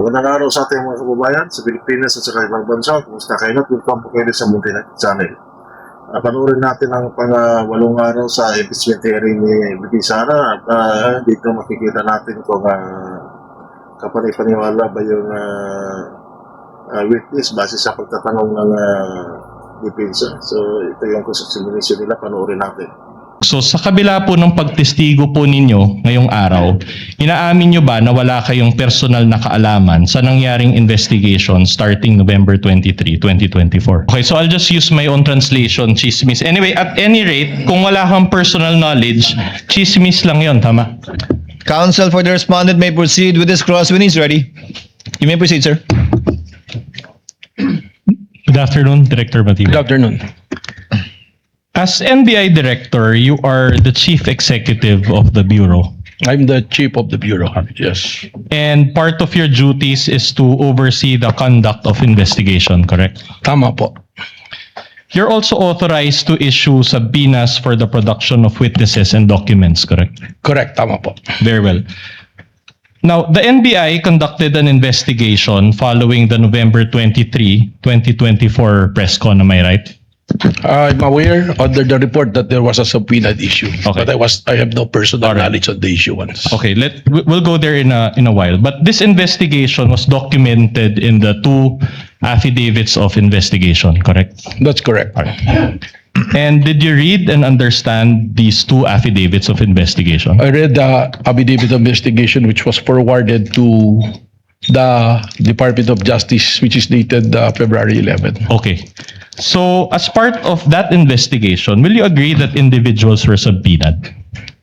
Magandang araw sa ating mga kababayan sa Pilipinas at sa ibang bansa. Kumusta kayo na? Welcome po kayo sa Muntinag Channel. Panoorin natin ang pang-walong araw sa impeachment hearing ni VP Sara at dito makikita natin kung kapanipaniwala ba yung witness base sa pagtatanong ng depensa. So ito yung consideration nila, panoorin natin. So sa kabila po ng pagtestigo po ninyo ngayong araw, inaamin nyo ba na wala kayong personal na kaalaman sa nangyaring investigation starting November 23, 2024? Okay, so I'll just use my own translation, chismis. Anyway, at any rate, kung wala kang personal knowledge, chismis lang yon, tama? Counsel for the respondent may proceed with his cross when he's ready. You may proceed, sir. Good afternoon, Director Matiba. Good afternoon. As NBI Director, you are the Chief Executive of the Bureau. I'm the chief of the bureau. Yes. And part of your duties is to oversee the conduct of investigation, correct? Tama po. You're also authorized to issue subpoenas for the production of witnesses and documents, correct? Correct. Tama po. Very well. Now, the NBI conducted an investigation following the November 23, 2024 press con, am I right? I'm aware under the report that there was a subpoena issue, Okay. but I have no personal All right. knowledge of the issuance. Okay, we'll go there in a while. But this investigation was documented in the two affidavits of investigation, correct? That's correct. All right. And did you read and understand these two affidavits of investigation? I read the affidavit of investigation which was forwarded to the Department of Justice, which is dated February 11. Okay. So, as part of that investigation, will you agree that individuals were subpoenaed?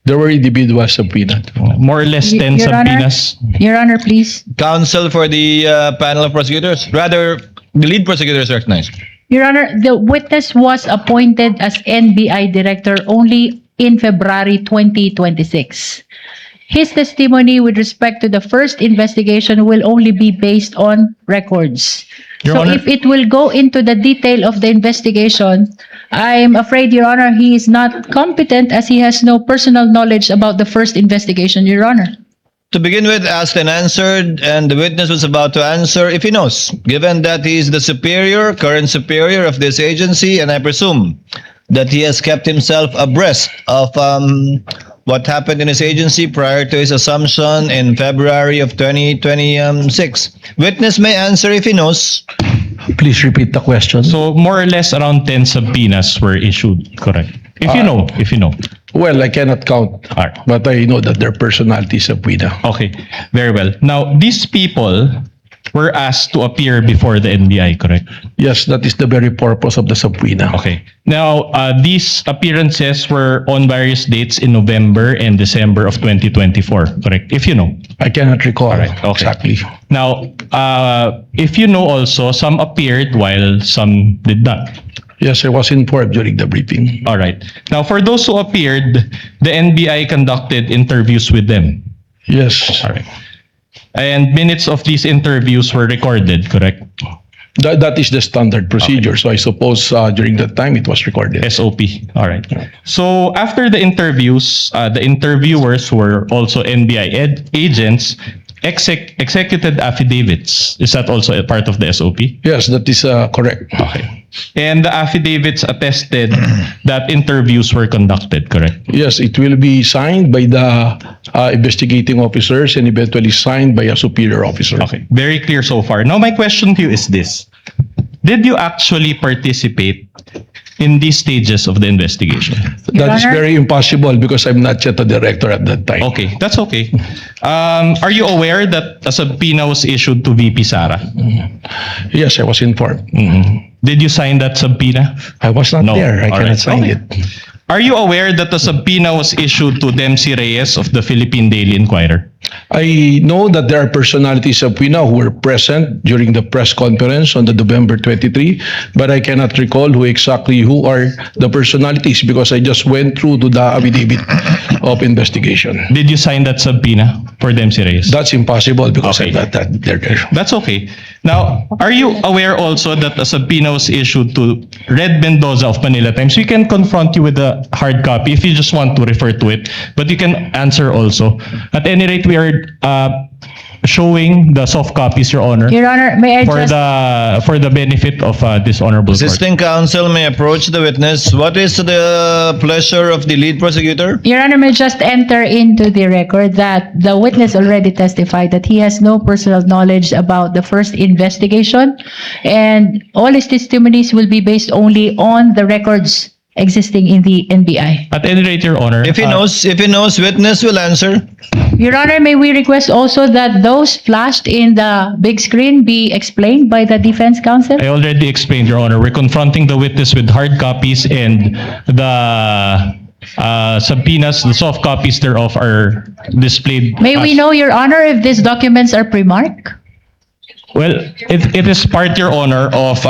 There were individuals subpoenaed. More or less 10 Your Honor? subpoenas? Your Honor, please. Counsel for the panel of prosecutors. Rather, the lead prosecutor is recognized. Your Honor, the witness was appointed as NBI Director only in February 2026. His testimony with respect to the first investigation will only be based on records. Your So Honor- if it will go into the detail of the investigation, I'm afraid, Your Honor, he is not competent as he has no personal knowledge about the first investigation, Your Honor. To begin with, asked and answered, and the witness was about to answer if he knows, given that he is the superior, current superior of this agency, and I presume that he has kept himself abreast of what happened in his agency prior to his assumption in February of 2026. Witness may answer if he knows. Please repeat the question. So, more or less around 10 subpoenas were issued, correct? If you know. Well, I cannot count, Alright. but I know that their personality is subpoena. Okay, very well. Now, these people were asked to appear before the NBI, correct? Yes, that is the very purpose of the subpoena. Okay. Now, these appearances were on various dates in November and December of 2024, correct? If you know. I cannot recall Okay. exactly. Now, if you know also, some appeared while some did not. Yes, I was informed during the briefing. All right. Now, for those who appeared, the NBI conducted interviews with them. Yes, All right. And minutes of these interviews were recorded, correct? that is the standard procedure. So I suppose during that time it was recorded. SOP. All right. So after the interviews, the interviewers were also NBI agents, executed affidavits. Is that also a part of the SOP? Yes, that is correct. Okay. And the affidavits attested that interviews were conducted, correct? Yes, it will be signed by the investigating officers and eventually signed by a superior officer. Okay. Very clear so far. Now, my question to you is this. Did you actually participate in these stages of the investigation? Your That is Honor? very impossible because I'm not yet a director at that time. Okay, that's okay. Are you aware that a subpoena was issued to VP Sara? Yes, I was informed. Did you sign that subpoena? I was not No. there. I All cannot right. sign Okay. it. Are you aware that a subpoena was issued to Dempsey Reyes of the Philippine Daily Inquirer? I know that there are personalities of WINA who were present during the press conference on the November 23, but I cannot recall who are the personalities because I just went through to the affidavit of investigation. Did you sign that subpoena for Dempsey Reyes? That's impossible because Okay. I'm not there. That's okay. Now, are you aware also that a subpoena was issued to Red Mendoza of Manila Times? We can confront you with a hard copy if you just want to refer to it, but you can answer also. At any rate, we are showing the soft copies, Your Honor, Your Honor, may I just... for the benefit of this honorable court. Assisting counsel may approach the witness. What is the pleasure of the lead prosecutor? Your Honor, may just enter into the record that the witness already testified that he has no personal knowledge about the first investigation, and all his testimonies will be based only on the records existing in the NBI. At any rate, Your Honor, If he knows, witness will answer. Your Honor, may we request also that those flashed in the big screen be explained by the defense counsel? I already explained, Your Honor. We're confronting the witness with hard copies, and the subpoenas, the soft copies thereof, are displayed. May we know, Your Honor, if these documents are pre-marked? Well, it is part, Your Honor, of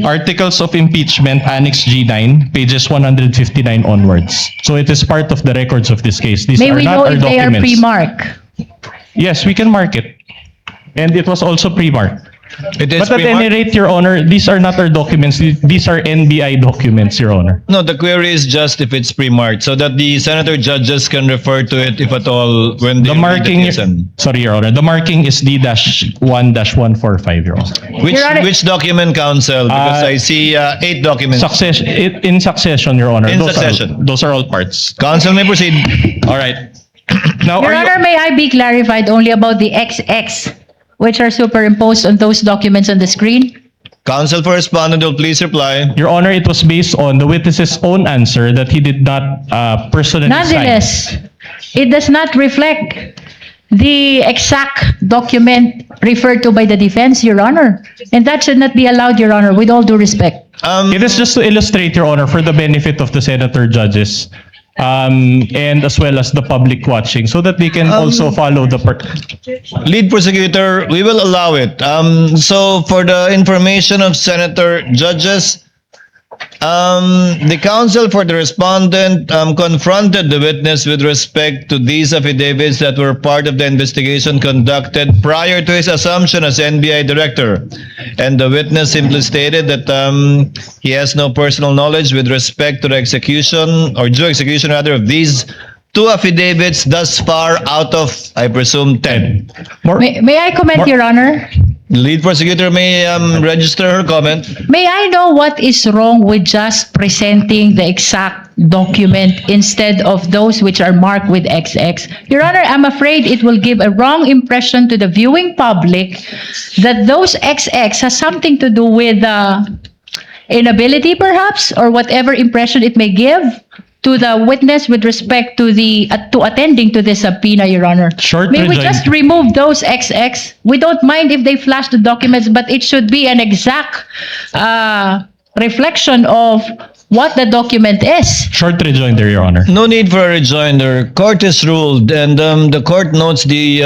Articles of Impeachment, Annex G9, pages 159 onwards. So it is part of the records of this case. These May are we not know our if they are documents. pre-marked? Yes, we can mark it. And it was also pre-marked. It is But at any pre-marked? rate, Your Honor, these are not our documents. These are NBI documents, Your Honor. No, the query is just if it's pre-marked, so that the senator judges can refer to it if at all when they The read marking, the TSN. sorry, Your Honor, the marking is D-1-145, Your Honor. Your Honor- Which document, counsel? Because I see 8 documents. In succession, Your Honor. In succession. Those are all parts. Counsel may proceed. All right. Now, Your are you- Honor, may I be clarified only about the XX, which are superimposed on those documents on the screen? Counsel for respondent will please reply. Your Honor, it was based on the witness's own answer that he did not personally sign. Nonetheless, it does not reflect the exact document referred to by the defense, Your Honor. And that should not be allowed, Your Honor, with all due respect. It is just to illustrate, Your Honor, for the benefit of the senator judges, and as well as the public watching, so that they can also follow the Lead prosecutor, we will allow it. So for the information of senator judges, the counsel for the respondent confronted the witness with respect to these affidavits that were part of the investigation conducted prior to his assumption as NBI director. And the witness simply stated that he has no personal knowledge with respect to the execution, or due execution rather, of these 2 affidavits thus far out of, I presume, 10. More, May I comment, Your Honor? Lead prosecutor may register her comment. May I know what is wrong with just presenting the exact document instead of those which are marked with XX? Your Honor, I'm afraid it will give a wrong impression to the viewing public that those XX has something to do with inability, perhaps, or whatever impression it may give to the witness with respect to the to attending to the subpoena, Your Honor. Short May we rejoin- just remove those XX? We don't mind if they flash the documents, but it should be an exact reflection of what the document is. short rejoinder, Your Honor. No need for a rejoinder. Court is ruled, and the court notes the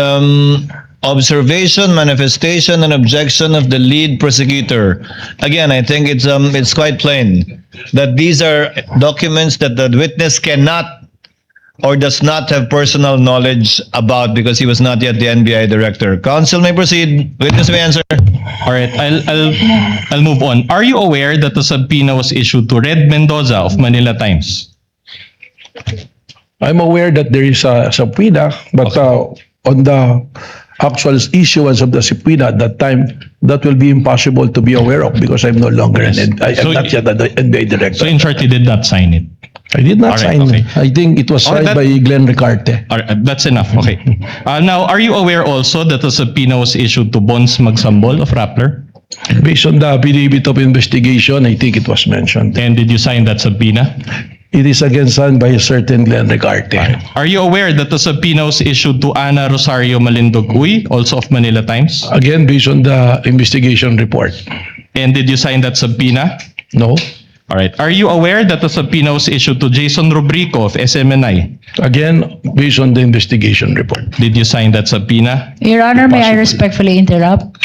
observation, manifestation, and objection of the lead prosecutor. Again, I think it's quite plain that these are documents that the witness cannot or does not have personal knowledge about because he was not yet the NBI director. Counsel may proceed. Witness may answer. All right, I'll move on. Are you aware that the subpoena was issued to Red Mendoza of Manila Times? I'm aware that there is a subpoena, but on the actual issuance of the subpoena at that time, that will be impossible to be aware of because I'm no longer I'm So- not yet the NBI director. So in short, you did not sign it. I did not All right, sign. okay. I think it was All right, signed that- by Glenn Ricarte. All right, that's enough. Okay. Now, are you aware also that the subpoena was issued to Bons Magsambol of Rappler? Based on the affidavit of investigation, I think it was mentioned. And did you sign that subpoena? It is again signed by a certain Glenn Ricarte. Are you aware that the subpoena was issued to Ana Rosario Malindog Uy, also of Manila Times? Again, based on the investigation report. And did you sign that subpoena? No. All right. Are you aware that the subpoena was issued to Jason Rubrico of SMNI? Again, based on the investigation report. Did you sign that subpoena? Your Honor, may I Possible. respectfully interrupt?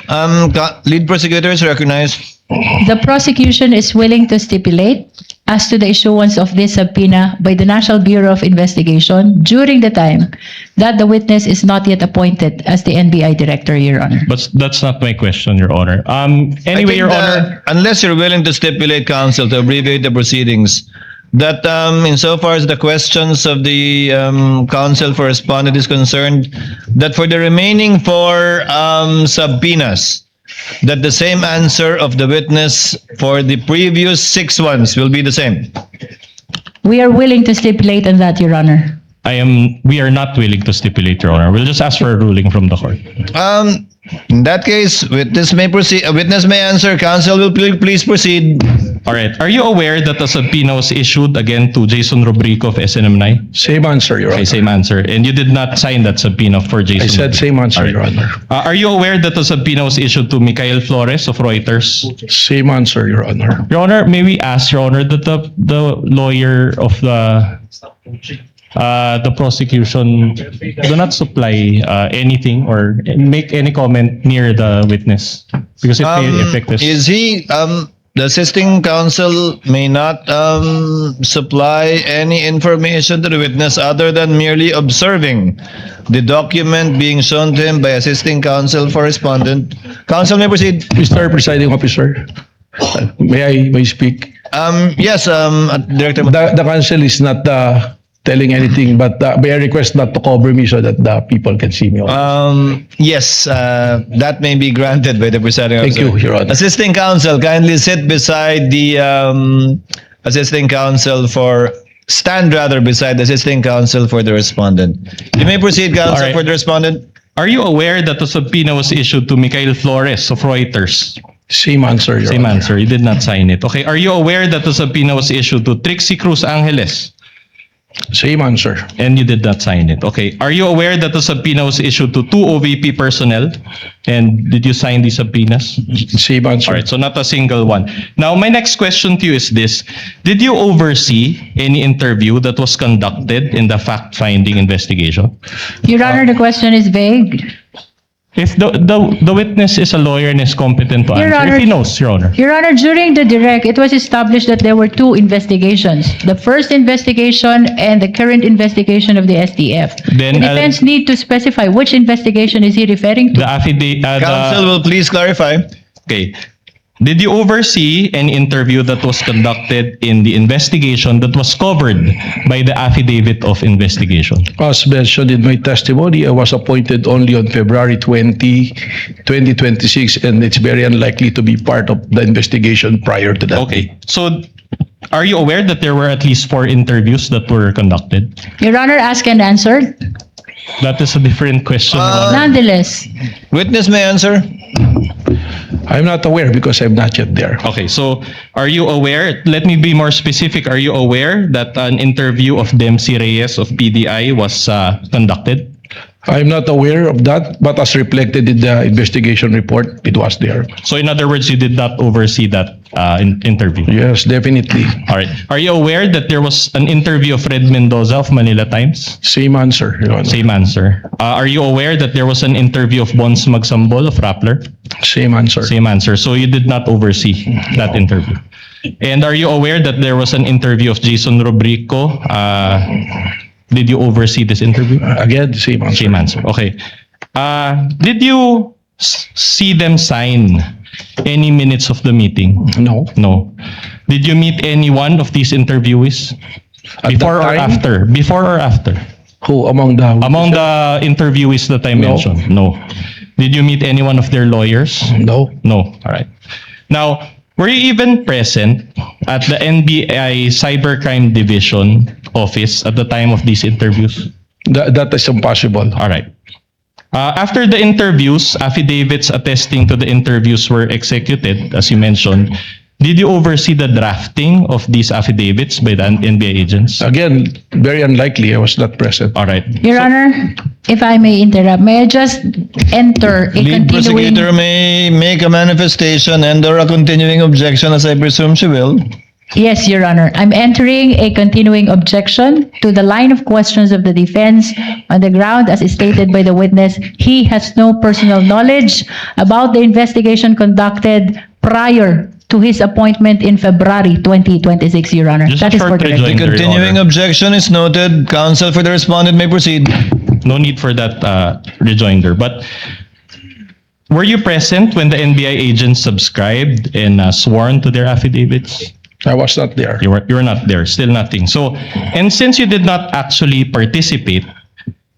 Lead prosecutor is recognized. The prosecution is willing to stipulate as to the issuance of this subpoena by the National Bureau of Investigation during the time that the witness is not yet appointed as the NBI director, Your Honor. But that's not my question, Your Honor. I Anyway, think Your that Honor. unless you're willing to stipulate, counsel, to abbreviate the proceedings, that insofar as the questions of the counsel for respondent is concerned, that for the remaining four subpoenas, that the same answer of the witness for the previous 6 ones will be the same. We are willing to stipulate on that, Your Honor. We are not willing to stipulate, Your Honor. We'll just ask for a ruling from the court. In that case, witness may proceed. Witness may answer. Counsel will please proceed. All right. Are you aware that a subpoena was issued again to Jason Rubrico of SNM9? Same answer, Your Okay, Honor. same answer. And you did not sign that subpoena for Jason I said Rubrico? same answer, All right. Your Honor. Are you aware that a subpoena was issued to Mikhail Flores of Reuters? Same answer, Your Honor. Your Honor, may we ask, Your Honor, that the lawyer of the prosecution do not supply anything or make any comment near the witness because it may affect this. Is he the assisting counsel may not supply any information to the witness other than merely observing the document being shown to him by assisting counsel for respondent. Counsel may proceed. Mr. Presiding Officer, may I speak? Yes, Director. The counsel is not telling anything, but may I request not to cover me so that the people can see me. Yes, that may be granted by the presiding Thank officer. you, Your Honor. Assisting counsel, kindly sit beside the assisting counsel stand beside the assisting counsel for the respondent. You may proceed, counsel, All right. for the respondent. Are you aware that the subpoena was issued to Mikhail Flores of Reuters? Same answer, Your Same Honor. answer. You did not sign it. Okay. Are you aware that the subpoena was issued to Trixie Cruz Angeles? Same answer. And you did not sign it. Okay. Are you aware that the subpoena was issued to 2 OVP personnel? And did you sign the subpoenas? Same answer. All right. So not a single one. Now, my next question to you is this. Did you oversee any interview that was conducted in the fact-finding investigation? Your Honor, the question is vague. If the witness is a lawyer and is competent to Your answer, Honor- if he knows, Your Honor. Your Honor, during the direct, it was established that there were 2 investigations. The first investigation and the current investigation of the STF. Then, The defense need to specify which investigation is he referring to. The affidavit. Counsel will please clarify. Okay. Did you oversee an interview that was conducted in the investigation that was covered by the affidavit of investigation? As mentioned in my testimony, I was appointed only on February 2026, and it's very unlikely to be part of the investigation prior to that. Okay. So, are you aware that there were at least 4 interviews that were conducted? Your Honor, asked and answered. That is a different question, Your Honor. Nonetheless, Witness may answer. I'm not aware because I'm not yet there. Okay, so are you aware, let me be more specific, are you aware that an interview of Dempsey Reyes of PDI was conducted? I'm not aware of that, but as reflected in the investigation report, it was there. So in other words, you did not oversee that interview? Yes, definitely. All right. Are you aware that there was an interview of Fred Mendoza of Manila Times? Same answer, Your Honor. Same answer. Are you aware that there was an interview of Bons Magsambol of Rappler? Same answer. Same answer. So you did not oversee that interview. And are you aware that there was an interview of Jason Rubrico? Did you oversee this interview? Again, same answer. Same answer. Okay. Did you see them sign any minutes of the meeting? No. No. Did you meet any one of these interviewees? At Before that or time? after? Before or after? Who among the... Among the interviewees that I No. mentioned? No. Did you meet any one of their lawyers? No. No. All right. Now, were you even present at the NBI Cybercrime Division office at the time of these interviews? That is impossible. All right. After the interviews, affidavits attesting to the interviews were executed, as you mentioned. Did you oversee the drafting of these affidavits by the NBI agents? Again, very unlikely. I was not present. All right. Your Honor, if I may interrupt, may I just enter a Lead continuing... prosecutor may make a manifestation and/or a continuing objection, as I presume she will. Yes, Your Honor. I'm entering a continuing objection to the line of questions of the defense on the ground, as stated by the witness, he has no personal knowledge about the investigation conducted prior to his appointment in February 2026, Your Honor. Just a That is for short the record. rejoinder. The continuing Honor. objection is noted. Counsel for the respondent may proceed. No need for that rejoinder. But were you present when the NBI agents subscribed and sworn to their affidavits? I was not there. You were not there, still nothing. So, and since you did not actually participate,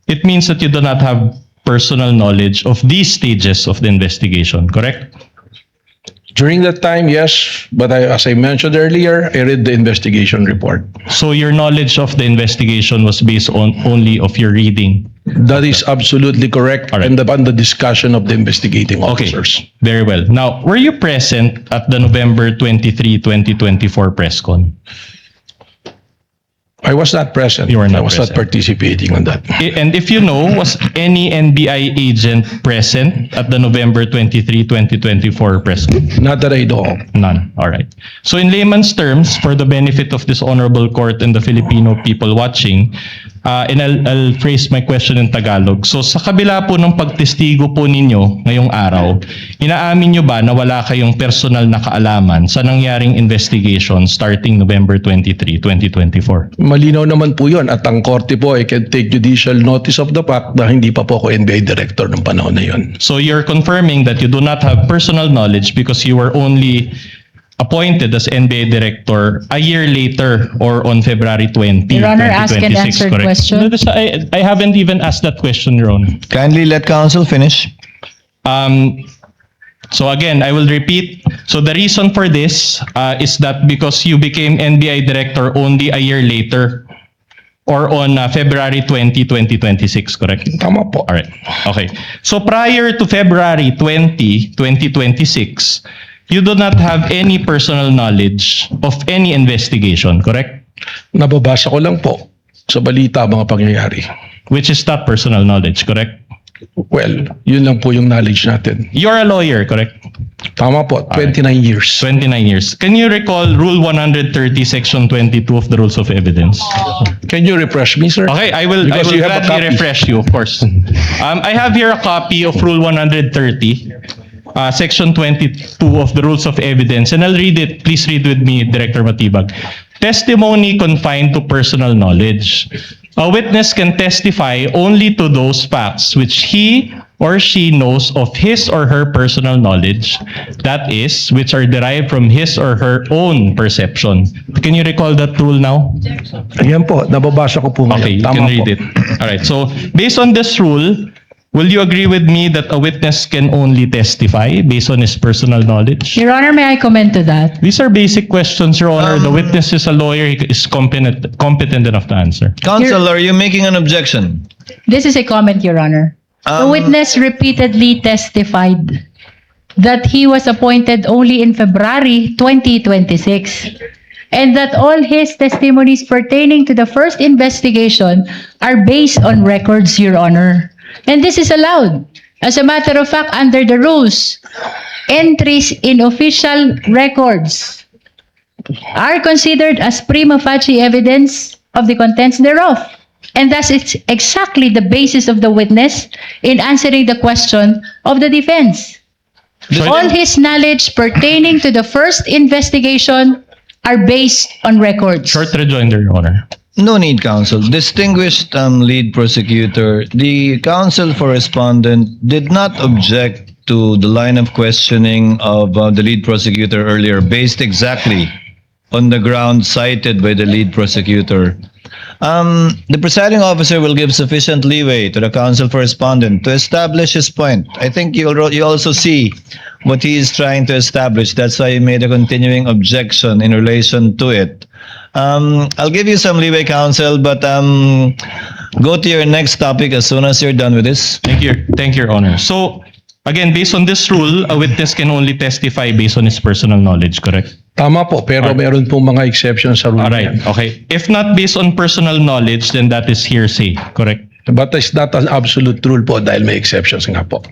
it means that you do not have personal knowledge of these stages of the investigation, correct? During that time, yes, but as I mentioned earlier, I read the investigation report. So your knowledge of the investigation was based on only of your reading. That is absolutely correct, All right. and upon the discussion of the investigating Okay, officers. very well. Now, were you present at the November 23, 2024 press con? I was not present. You were not I was present. not participating on that. And if you know, was any NBI agent present at the November 23, 2024 press con? Not that I know of. None. All right. So in layman's terms, for the benefit of this honorable court and the Filipino people watching, and I'll phrase my question in Tagalog. So sa kabila po ng pagtestigo po ninyo ngayong araw, inaamin nyo ba na wala kayong personal na kaalaman sa nangyaring investigation starting November 23, 2024? Malinaw naman po yun. At ang korte po, I can take judicial notice of the fact na hindi pa po ako NBI director ng panahon na yun. So you're confirming that you do not have personal knowledge because you were only appointed as NBA director a year later or on February 20, Your Honor, ask and 2026, answer correct? question. No, I haven't even asked that question, Your Honor. Kindly let counsel finish. So again, I will repeat. So the reason for this is that because you became NBI director only a year later or on February 20, 2026, correct? Tama po. All right. Okay. So prior to February 20, 2026, you do not have any personal knowledge of any investigation, correct? Nababasa ko lang po sa balita mga pangyayari. Which is not personal knowledge, correct? Well, yun lang po yung knowledge natin. You're a lawyer, correct? Tama po, 29 years. 29 years. Can you recall Rule 130, Section 22 of the Rules of Evidence? Can you refresh me, sir? Okay, I will Because you have a gladly copy. refresh you, of course. I have here a copy of Rule 130, Section 22 of the Rules of Evidence, and I'll read it. Please read with me, Director Matibag. Testimony confined to personal knowledge. A witness can testify only to those facts which he or she knows of his or her personal knowledge, that is, which are derived from his or her own perception. Can you recall that rule now? Ayan po, nababasa ko po ngayon. Okay, you Tama can read po. it. All right. So, based on this rule, will you agree with me that a witness can only testify based on his personal knowledge? Your Honor, may I comment to that? These are basic questions, Your Honor. The witness is a lawyer. He is competent enough to answer. Counsel, are you making an objection? This is a comment, Your Honor. The witness repeatedly testified that he was appointed only in February 2026 and that all his testimonies pertaining to the first investigation are based on records, Your Honor. And this is allowed. As a matter of fact, under the rules, entries in official records are considered as prima facie evidence of the contents thereof. And thus, it's exactly the basis of the witness in answering the question of the defense. All his knowledge pertaining to the first investigation are based on records. Short rejoinder, Your Honor. No need, counsel. Distinguished lead prosecutor, the counsel for respondent did not object to the line of questioning of the lead prosecutor earlier, based exactly on the ground cited by the lead prosecutor. The presiding officer will give sufficient leeway to the counsel for respondent to establish his point. I think you also see what he is trying to establish. That's why he made a continuing objection in relation to it. I'll give you some leeway, counsel, but go to your next topic as soon as you're done with this. Thank you, Your Honor. So, again, based on this rule, a witness can only testify based on his personal knowledge, correct? Tama po, pero meron pong mga exceptions sa rule. All right, okay. If not based on personal knowledge, then that is hearsay, correct? But it's not an absolute rule po dahil may exceptions nga po.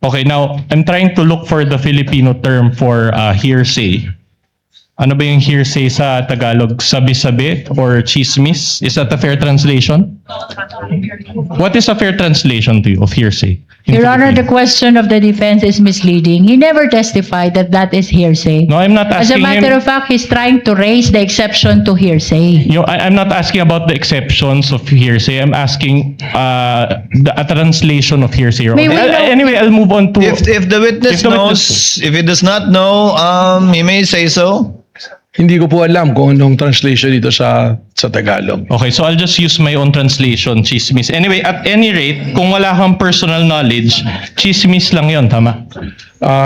Okay, now, I'm trying to look for the Filipino term for hearsay. Ano ba yung hearsay sa Tagalog? Sabi-sabi or chismis? Is that a fair translation? What is a fair translation to you of hearsay? in Your Honor, the Filipino? question of the defense is misleading. He never testified that that is hearsay. No, I'm not As a asking matter him. of fact, he's trying to raise the exception to hearsay. I'm not asking about the exceptions of hearsay. I'm asking a translation of hearsay. Your May Honor. we know- Anyway, I'll move on to. If the witness If the knows, if he does not know, he may say so. Hindi ko po alam kung anong translation dito sa Tagalog. Okay, so I'll just use my own translation, chismis. Anyway, at any rate, kung wala kang personal knowledge, chismis lang yon, tama?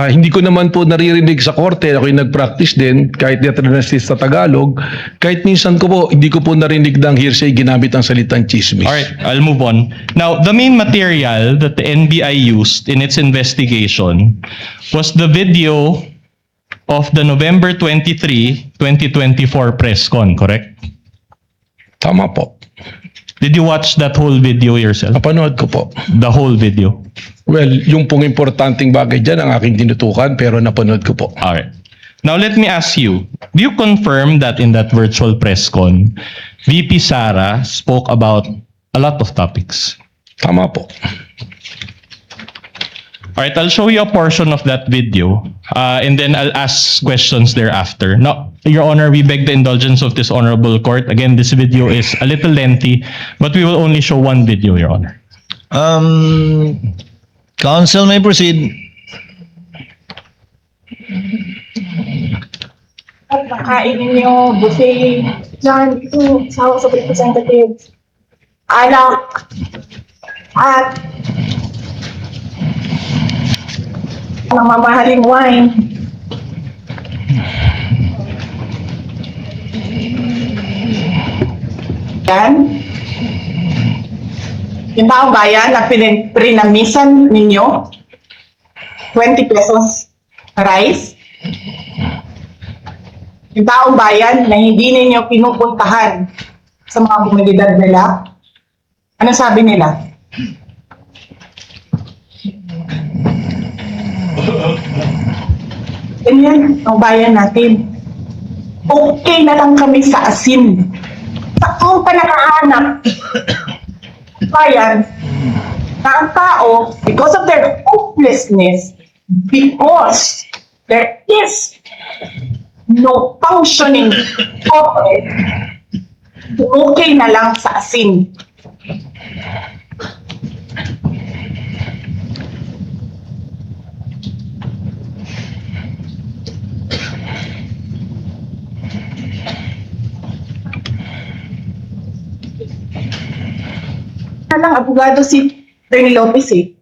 Hindi ko naman po naririnig sa korte, ako'y nag-practice din, kahit di translate sa Tagalog, kahit minsan ko po, hindi ko po narinig ng hearsay ginamit ang salitang chismis. Alright, I'll move on. Now, the main material that the NBI used in its investigation was the video of the November 23, 2024 press con, correct? Tama po. Did you watch that whole video yourself? Napanood ko po. The whole video? Well, yung pong importanteng bagay dyan ang aking tinutukan pero napanood ko po. Alright. Now, let me ask you, do you confirm that in that virtual press con, VP Sara spoke about a lot of topics? Tama po. Alright, I'll show you a portion of that video and then I'll ask questions thereafter. Now, Your Honor, we beg the indulgence of this honorable court. Again, this video is a little lengthy, but we will only show one video, Your Honor. Counsel may proceed. At nakain ninyo buffet dyan ito sa House of Representatives. Anak at ang mamahaling wine. Yan. Yung taong bayan na pinamisan ninyo, 20 pesos rice. Yung taong bayan na hindi ninyo pinupuntahan sa mga komunidad nila, ano sabi nila? Ganyan ang bayan natin. Okay na lang kami sa asin. Sa kung pa nakahanap bayan na ang tao, because of their hopelessness, because there is no functioning corporate, okay na lang sa asin. Lang abogado si Attorney Lopez eh.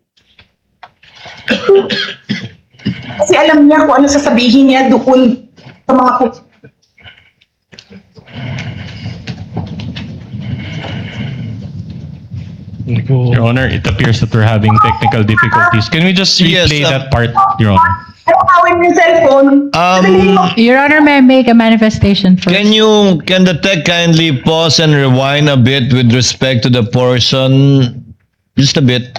Kasi alam niya kung ano sasabihin niya doon sa mga Your Honor, it appears that we're having technical difficulties. Can we just Yes, replay that part, Your Honor? ano kawin yung cellphone. Sabihin mo, Your Honor, may I make a manifestation first? Can the tech kindly pause and rewind a bit with respect to the portion? Just a bit.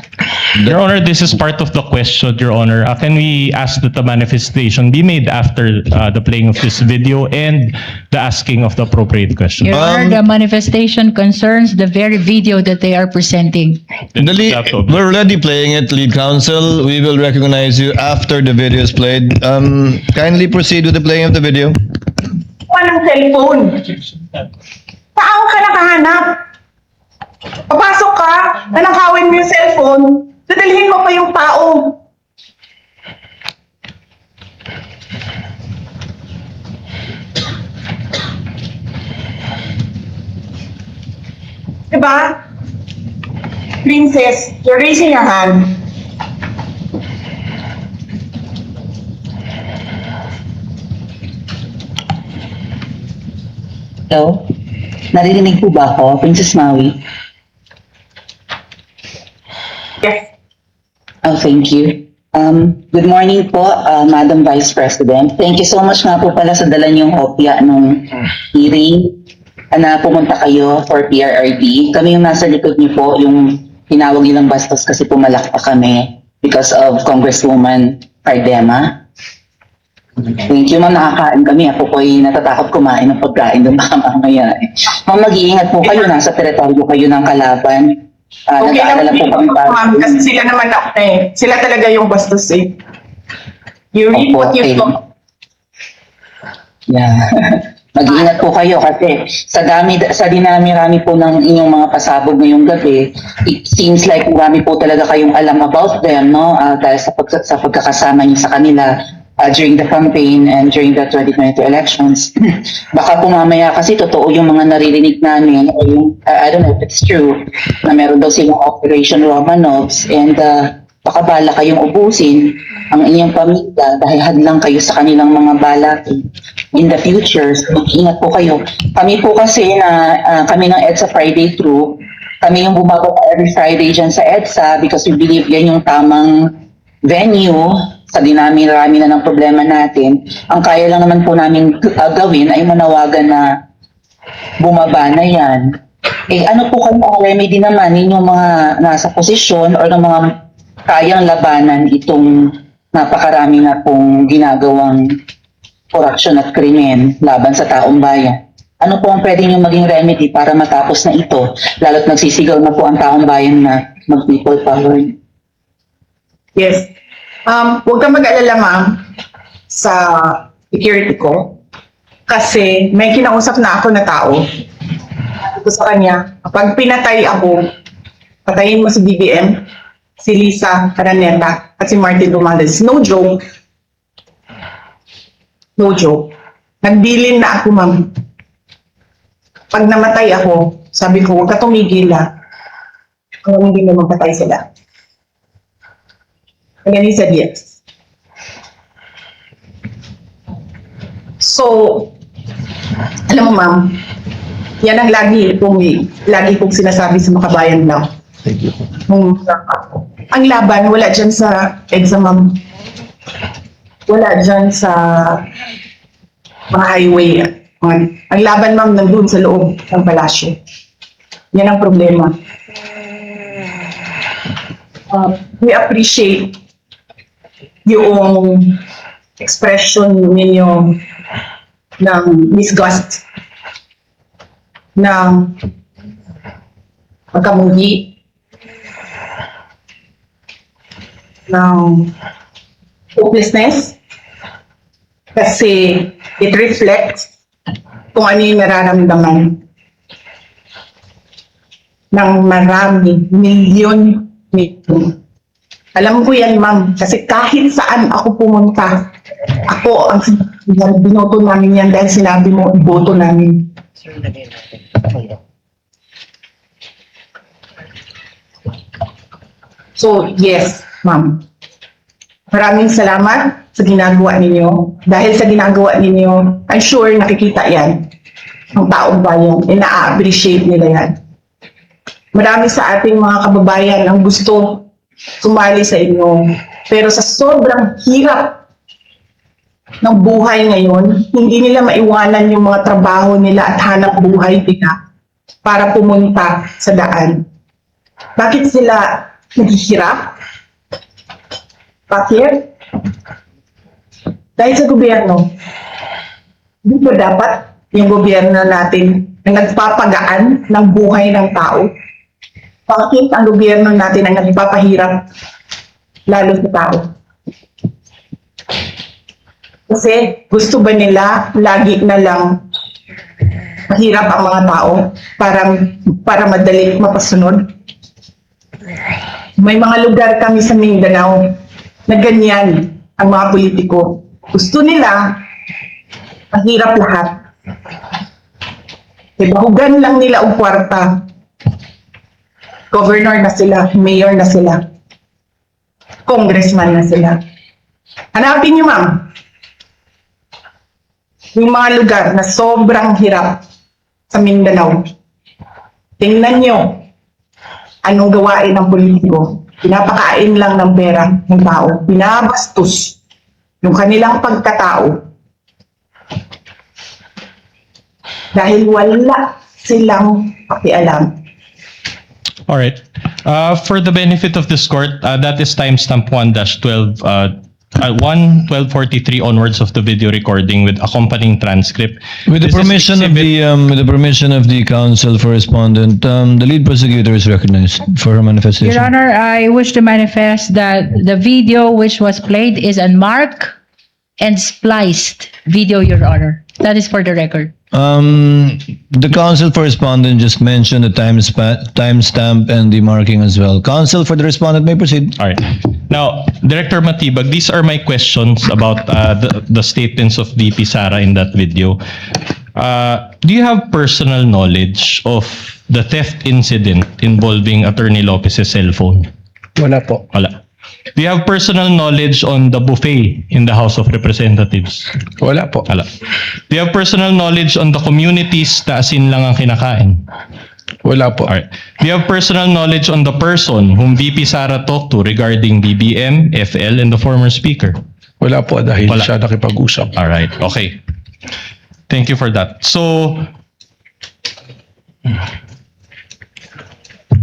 Your Honor, this is part of the question, Your Honor. Can we ask that the manifestation be made after the playing of this video and the asking of the appropriate question? Your Honor, the manifestation concerns the very video that they are presenting. We're already playing it, lead counsel. We will recognize you after the video is played. Kindly proceed with the playing of the video. ng cellphone. Saan ka nakahanap? Papasok ka, nanakawin mo yung cellphone, dadalhin mo pa yung tao. Diba? Princess, you're raising your hand. Hello? Narinig po ba ako, Princess Maui? Yes. Oh, thank you. Good morning po, Madam Vice President. Thank you so much nga po pala sa dala niyong hopya nung hearing na pumunta kayo for PRRD. Kami yung nasa likod niyo po, yung tinawag nilang bastos kasi pumalak pa kami because of Congresswoman Cardema. Thank you, ma'am. Nakakain kami. Ako po'y natatakot kumain ng pagkain doon baka mamaya. Ma'am, mag-iingat po kayo. Nasa teritoryo kayo ng kalaban. Okay Nag-aalala lang po kami para... ma'am, kasi sila naman sila talaga yung bastos eh. You read Opo, what you okay. talk. Yeah. Mag-iingat po kayo kasi sa dinami-rami po ng inyong mga pasabog ngayong gabi, it seems like marami po talaga kayong alam about them, no? Dahil sa pagkakasama niyo sa kanila during the campaign and during the 2022 elections. Baka po mamaya kasi totoo yung mga naririnig namin, or yung, I don't know if it's true, na meron daw silang Operation Romanovs, and baka bala kayong ubusin ang inyong pamilya dahil hadlang kayo sa kanilang mga balak in the future. So, mag-ingat po kayo. Kami po kasi kami ng EDSA Friday Through, kami yung bumababa every Friday dyan sa EDSA because we believe yan yung tamang venue sa dinami-rami na ng problema natin. Ang kaya lang naman po namin gawin ay manawagan na bumaba na yan. Ano po kayo ang remedy naman ninyong mga nasa posisyon or ng mga kayang labanan itong napakarami na pong ginagawang korupsyon at krimen laban sa taong bayan? Ano po ang pwede nyo maging remedy para matapos na ito, lalo't nagsisigaw na po ang taong bayan na mag-people power? Yes. Huwag kang mag-alala, ma'am, sa security ko. Kasi may kinausap na ako na tao. Ito sa kanya, kapag pinatay ako, patayin mo si BBM, si Lisa Araneta, at si Martin Romualdez. No joke. No joke. Nagbilin na ako, ma'am. Pag namatay ako, sabi ko, huwag ka tumigil na. Kung hindi mo magpatay sila. And then he said yes. So, alam mo, ma'am, yan ang lagi kong sinasabi sa makabayan lang. Thank you. Ang laban, wala dyan sa EDSA, ma'am. Wala dyan sa mga highway. Ang laban, ma'am, nandun sa loob ng palasyo. Yan ang problema. We appreciate yung expression ninyo ng disgust, ng pagkamuhi, ng hopelessness, kasi it reflects kung ano yung nararamdaman ng marami, milyon. Alam ko yan, ma'am, kasi kahit saan ako pumunta, ako ang binoto namin yan dahil sinabi mo, iboto namin. So, yes, ma'am. Maraming salamat sa ginagawa ninyo. Dahil sa ginagawa ninyo, I'm sure nakikita yan ng taong bayan. Na-appreciate nila yan. Marami sa ating mga kababayan ang gusto sumali sa inyo. Pero sa sobrang hirap ng buhay ngayon, hindi nila maiwanan yung mga trabaho nila at hanap buhay nila para pumunta sa daan. Bakit sila naghihirap? Bakit? Dahil sa gobyerno. Hindi ba dapat yung gobyerno natin ang nagpapagaan ng buhay ng tao? Bakit ang gobyerno natin ang nagpapahirap lalo sa tao? Kasi gusto ba nila lagi na lang mahirap ang mga tao para madali mapasunod? May mga lugar kami sa Mindanao na ganyan ang mga politiko. Gusto nila mahirap lahat. Bahugan lang nila ang kwarta. Governor na sila, mayor na sila, congressman na sila. Hanapin niyo, ma'am, yung mga lugar na sobrang hirap sa Mindanao. Tingnan niyo anong gawain ng politiko. Pinapakain lang ng pera ng tao. Binabastos yung kanilang pagkatao. Dahil wala silang pakialam. All right. For the benefit of this court, that is timestamp 1-12, 1:12:43 onwards of the video recording with accompanying transcript. With the This is permission of the counsel for respondent, the lead prosecutor is recognized for her manifestation. Your Honor, I wish to manifest that the video which was played is unmarked and spliced video, Your Honor. That is for the record. The counsel for respondent just mentioned the timestamp and the marking as well. Counsel for the respondent may proceed. All right. Now, Director Matibag, these are my questions about the statements of VP Sara in that video. Do you have personal knowledge of the theft incident involving Attorney Lopez's cell phone? Wala po. Wala. Do you have personal knowledge on the buffet in the House of Representatives? Wala po. Wala. Do you have personal knowledge on the communities na asin lang ang kinakain? Wala po. Alright. Do you have personal knowledge on the person whom VP Sara talked to regarding BBM, FL, and the former speaker? Wala po dahil Wala. siya nakipag-usap. Alright, okay. Thank you for that. So,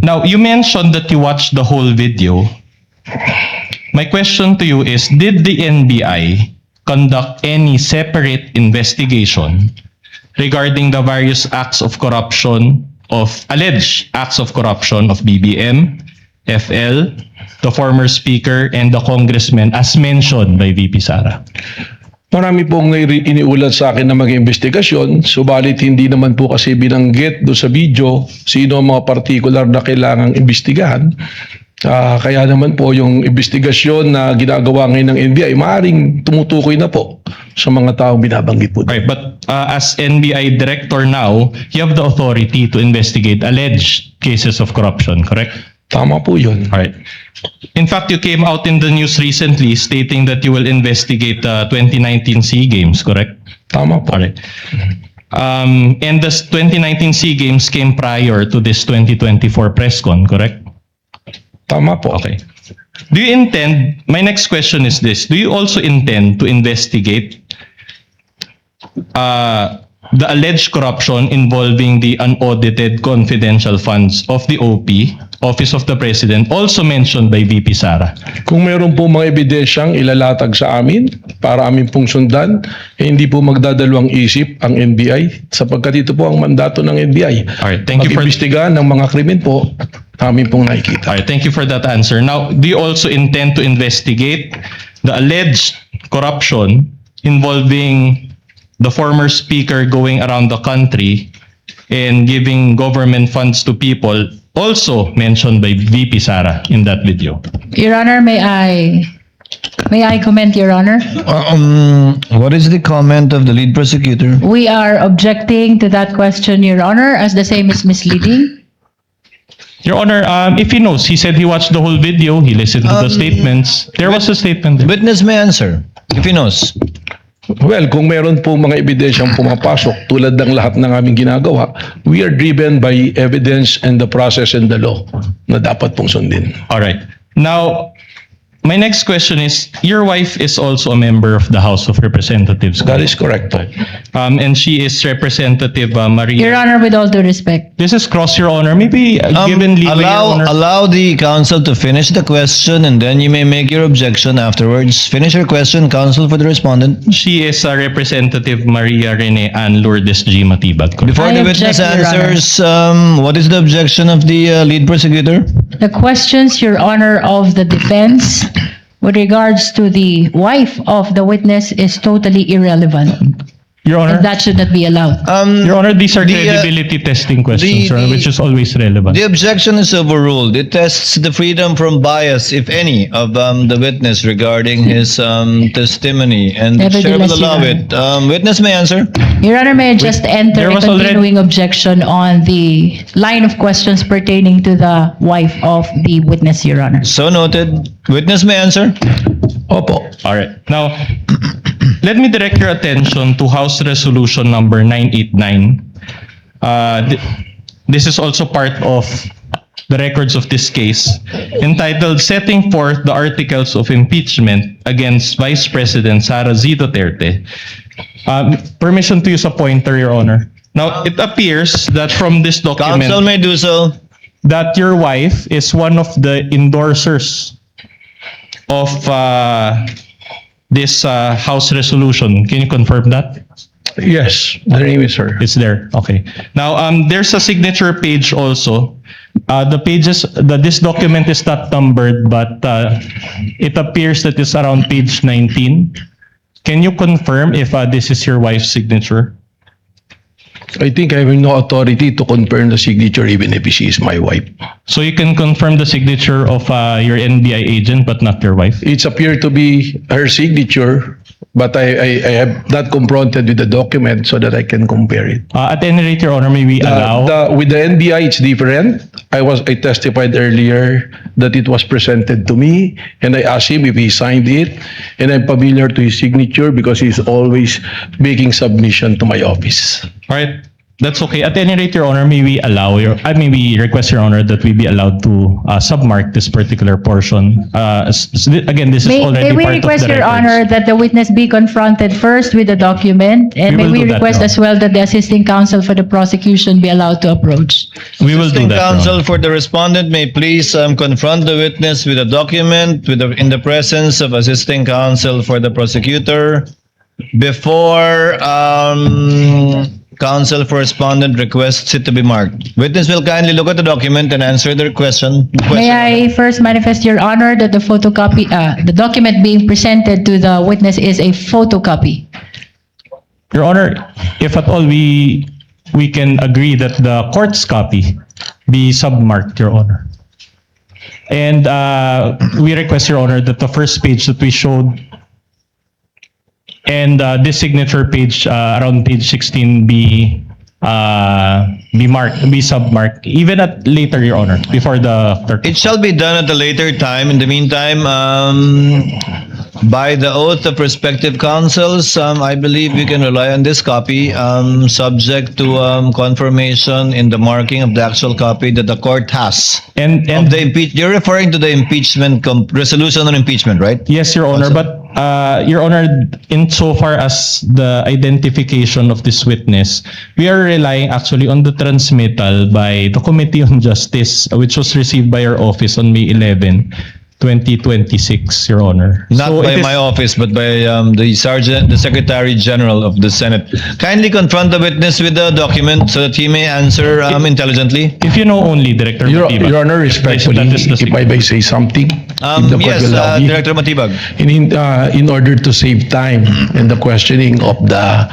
now you mentioned that you watched the whole video. My question to you is, did the NBI conduct any separate investigation regarding the various acts of corruption alleged acts of corruption of BBM, FL, the former speaker, and the congressman as mentioned by VP Sara? Marami pong iniulat sa akin na mag-investigasyon, subalit hindi naman po kasi binanggit do sa video sino ang mga particular na kailangang imbestigahan. Kaya naman po yung investigasyon na ginagawa ngayon ng NBI, maaaring tumutukoy na po sa mga taong binabanggit po. Right, but as NBI director now, you have the authority to investigate alleged cases of corruption, correct? Tama po yun. All right. In fact, you came out in the news recently stating that you will investigate the 2019 SEA Games, correct? Tama po. All right. And the 2019 SEA Games came prior to this 2024 press con, correct? Tama po. Okay. Do you intend, my next question is this, do you also intend to investigate the alleged corruption involving the unaudited confidential funds of the OP, Office of the President, also mentioned by VP Sara? Kung meron po mga ebidensyang ilalatag sa amin para amin pong sundan, hindi po magdadalawang isip ang NBI sapagkat ito po ang mandato ng NBI. Alright, thank you for Mag-imbestigahan ng mga krimen po, amin pong nakikita. Alright, thank you for that answer. Now, do you also intend to investigate the alleged corruption involving the former speaker going around the country and giving government funds to people, also mentioned by VP Sara in that video? Your Honor, may I comment, Your Honor? What is the comment of the lead prosecutor? We are objecting to that question, Your Honor, as the same is misleading. Your Honor, if he knows, he said he watched the whole video, he listened to the statements. There was a statement there. Witness may answer if he knows. Well, kung meron po mga ebidensyang pumapasok tulad ng lahat ng aming ginagawa, we are driven by evidence and the process and the law na dapat pong sundin. All right. Now, my next question is, your wife is also a member of the House of Representatives. That is correct po. And she is Representative Maria. Your Honor, with all due respect. This is cross, Your Honor. Maybe given leeway, Your Honor. Allow the counsel to finish the question and then you may make your objection afterwards. Finish your question, counsel for the respondent. She is Representative Maria Rene Ann Lourdes G. Matibag. Before I the witness object, Your Honor. answers, what is the objection of the lead prosecutor? The questions, Your Honor, of the defense with regards to the wife of the witness is totally irrelevant. Your Honor, And that should not be allowed. Your Honor, these are the, credibility testing questions, Your Honor, which is always relevant. The objection is overruled. It tests the freedom from bias, if any, of the witness regarding his testimony, and the chair will Nevertheless, Your allow Honor. it. Witness may answer. Your Honor, may I just enter there a was already- continuing objection on the line of questions pertaining to the wife of the witness, Your Honor. So noted. Witness may answer. Opo. All right. Now, let me direct your attention to House Resolution number 989. This is also part of the records of this case, entitled Setting Forth the Articles of Impeachment Against Vice President Sara Z. Duterte. Permission to use a pointer, Your Honor. Now, it appears that from this document Counsel may do so. that your wife is one of the endorsers of this House resolution. Can you confirm that? Yes, the name is her. It's there. Okay. Now, there's a signature page also. This document is not numbered, but it appears that it's around page 19. Can you confirm if this is your wife's signature? I think I have no authority to confirm the signature even if she is my wife. So you can confirm the signature of your NBI agent but not your wife? It's appeared to be her signature, but I have not confronted with the document so that I can compare it. At any rate, Your Honor, may we allow? With the NBI, it's different. I testified earlier that it was presented to me, and I asked him if he signed it, and I'm familiar to his signature because he's always making submission to my office. All right. That's okay. At any rate, Your Honor, may we request, Your Honor, that we be allowed to submark this particular portion. Again, this is already May we part of request, the Your records. Honor, that the witness be confronted first with the document, and We may will we do that, request Your as well that the assisting counsel for the prosecution be allowed to approach. We will do Assisting that, Your Honor. counsel for the respondent may please confront the witness with a document in the presence of assisting counsel for the prosecutor before counsel for respondent requests it to be marked. Witness will kindly look at the document and answer their question. May I first manifest, Your Honor, that the photocopy, the document being presented to the witness is a photocopy. Your Honor, if at all we can agree that the court's copy be submarked, Your Honor. And we request, Your Honor, that the first page that we showed and this signature page around page 16 be submarked, even at later, Your Honor, before the clerk. It shall be done at a later time. In the meantime, by the oath of respective counsels, I believe we can rely on this copy, subject to confirmation in the marking of the actual copy that the court has. And Of the you're referring to the impeachment resolution on impeachment, right? yes, Your Honor, but Your Honor, insofar as the identification of this witness, we are relying actually on the transmittal by the Committee on Justice, which was received by our office on May 11, 2026, Your Honor. Not So by it is- my office, but by the Secretary General of the Senate. Kindly confront the witness with the document so that he may answer intelligently. If you know only, Director Your Matibag. Honor, respectfully, That is the if I may say something, if the court Yes, will allow me. Director Matibag. In order to save time in the questioning of the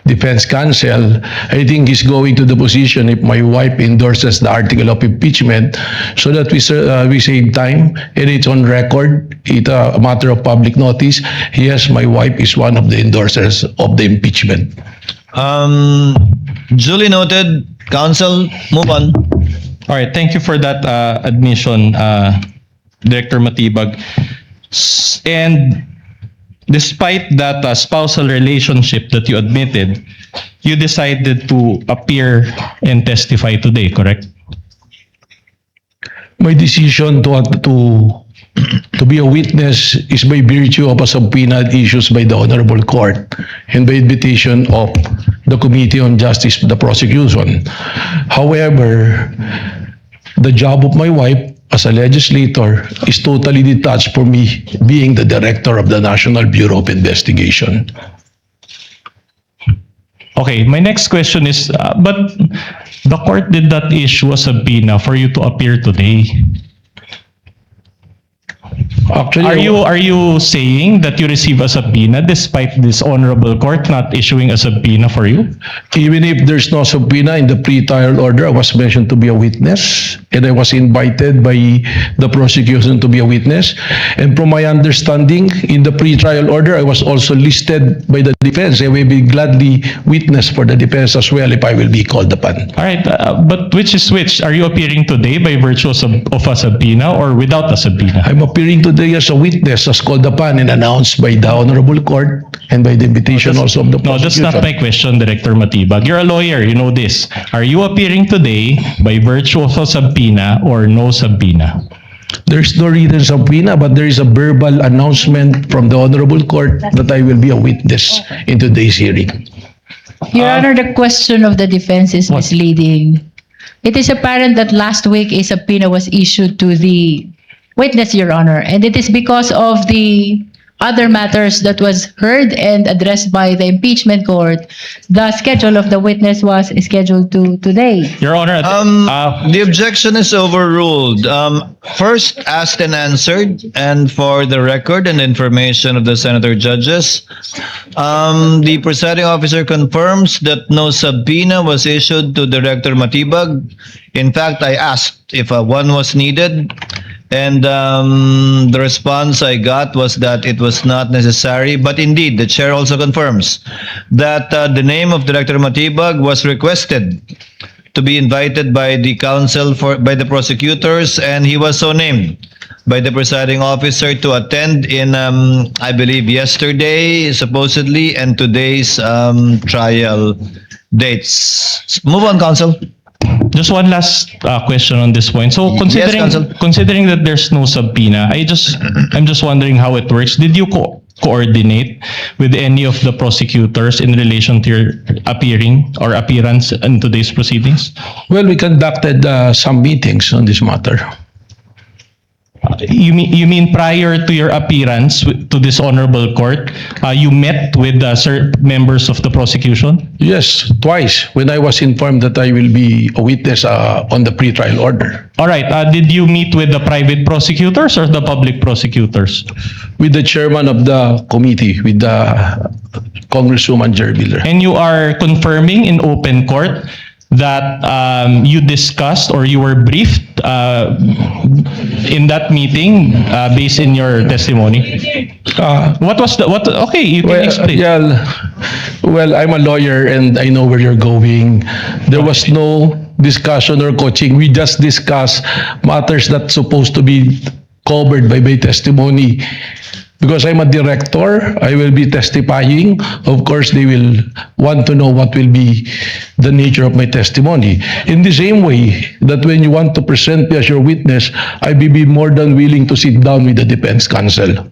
defense counsel, I think he's going to the position if my wife endorses the article of impeachment so that we save time and it's on record. It's a matter of public notice. Yes, my wife is one of the endorsers of the impeachment. Duly noted. Counsel, move on. All right, thank you for that admission, Director Matibag. And despite that spousal relationship that you admitted, you decided to appear and testify today, correct? My decision to be a witness is by virtue of a subpoena issued by the Honorable Court and by invitation of the Committee on Justice, the prosecution. However, the job of my wife as a legislator is totally detached from me being the director of the National Bureau of Investigation. Okay, my next question is, but the court did not issue a subpoena for you to appear today. Actually, Are you saying that you receive a subpoena despite this honorable court not issuing a subpoena for you? even if there's no subpoena in the pre-trial order, I was mentioned to be a witness, and I was invited by the prosecution to be a witness. And from my understanding, in the pre-trial order, I was also listed by the defense. I will be gladly witness for the defense as well if I will be called upon. All right, but which is which? Are you appearing today by virtue of a subpoena or without a subpoena? I'm appearing today as a witness, as called upon and announced by the Honorable Court and by the invitation also of the No, that's prosecution. not my question, Director Matibag. You're a lawyer, you know this. Are you appearing today by virtue of a subpoena or no subpoena? There's no written subpoena, but there is a verbal announcement from the Honorable Court that I will be a witness in today's hearing. Your Honor, the question of the defense is misleading. It is apparent that last week a subpoena was issued to the witness, Your Honor, and it is because of the other matters that was heard and addressed by the impeachment court, the schedule of the witness was scheduled to today. Your Honor, The objection is overruled. First asked and answered, and for the record and information of the senator judges, the presiding officer confirms that no subpoena was issued to Director Matibag. In fact, I asked if one was needed, and the response I got was that it was not necessary. But indeed, the chair also confirms that the name of Director Matibag was requested to be invited by the counsel by the prosecutors, and he was so named by the presiding officer to attend in, I believe, yesterday, supposedly, and today's trial dates. Move on, counsel. just one last question on this point. So Yes, Counsel. considering that there's no subpoena, I'm just wondering how it works. Did you coordinate with any of the prosecutors in relation to your appearance in today's proceedings? Well, we conducted some meetings on this matter. You mean prior to your appearance to this honorable court, you met with members of the prosecution? Yes, twice when I was informed that I will be a witness on the pretrial order. All right. Did you meet with the private prosecutors or the public prosecutors? With the chairman of the committee, with the Congresswoman Jerry Miller. And you are confirming in open court that you discussed or you were briefed in that meeting based in your testimony? What was the what? Okay, you can explain. Well, I'm a lawyer and I know where you're going. There was no discussion or coaching. We just discussed matters that's supposed to be covered by my testimony. Because I'm a director, I will be testifying. Of course, they will want to know what will be the nature of my testimony. In the same way that when you want to present me as your witness, I will be more than willing to sit down with the defense counsel.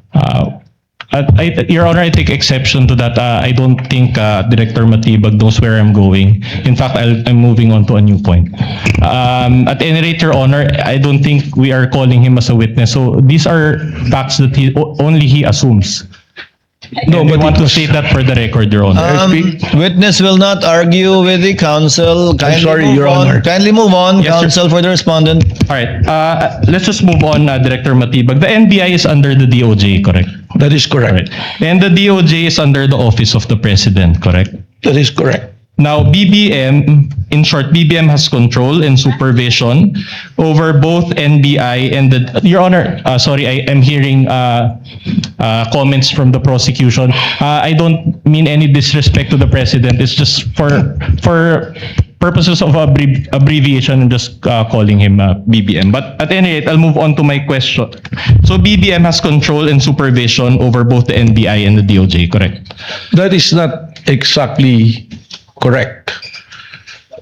Your Honor, I take exception to that. I don't think Director Matibag knows where I'm going. In fact, I'm moving on to a new point. At any rate, Your Honor, I don't think we are calling him as a witness. So these are facts that only he assumes. No, but we want to state that for the record, Your Honor. Witness will not argue with the counsel. Kindly sorry, move Your on. Honor. Kindly move on, Yes, sir. counsel, for the respondent. All right. Let's just move on, Director Matibag. The NBI is under the DOJ, correct? That is All correct. right. And the DOJ is under the Office of the President, correct? That is correct. Now, BBM, in short, BBM has control and supervision over both NBI and Your Honor, sorry, I am hearing comments from the prosecution. I don't mean any disrespect to the President. It's just for purposes of abbreviation, I'm just calling him BBM. But at any rate, I'll move on to my question. So BBM has control and supervision over both the NBI and the DOJ, correct? That is not exactly correct.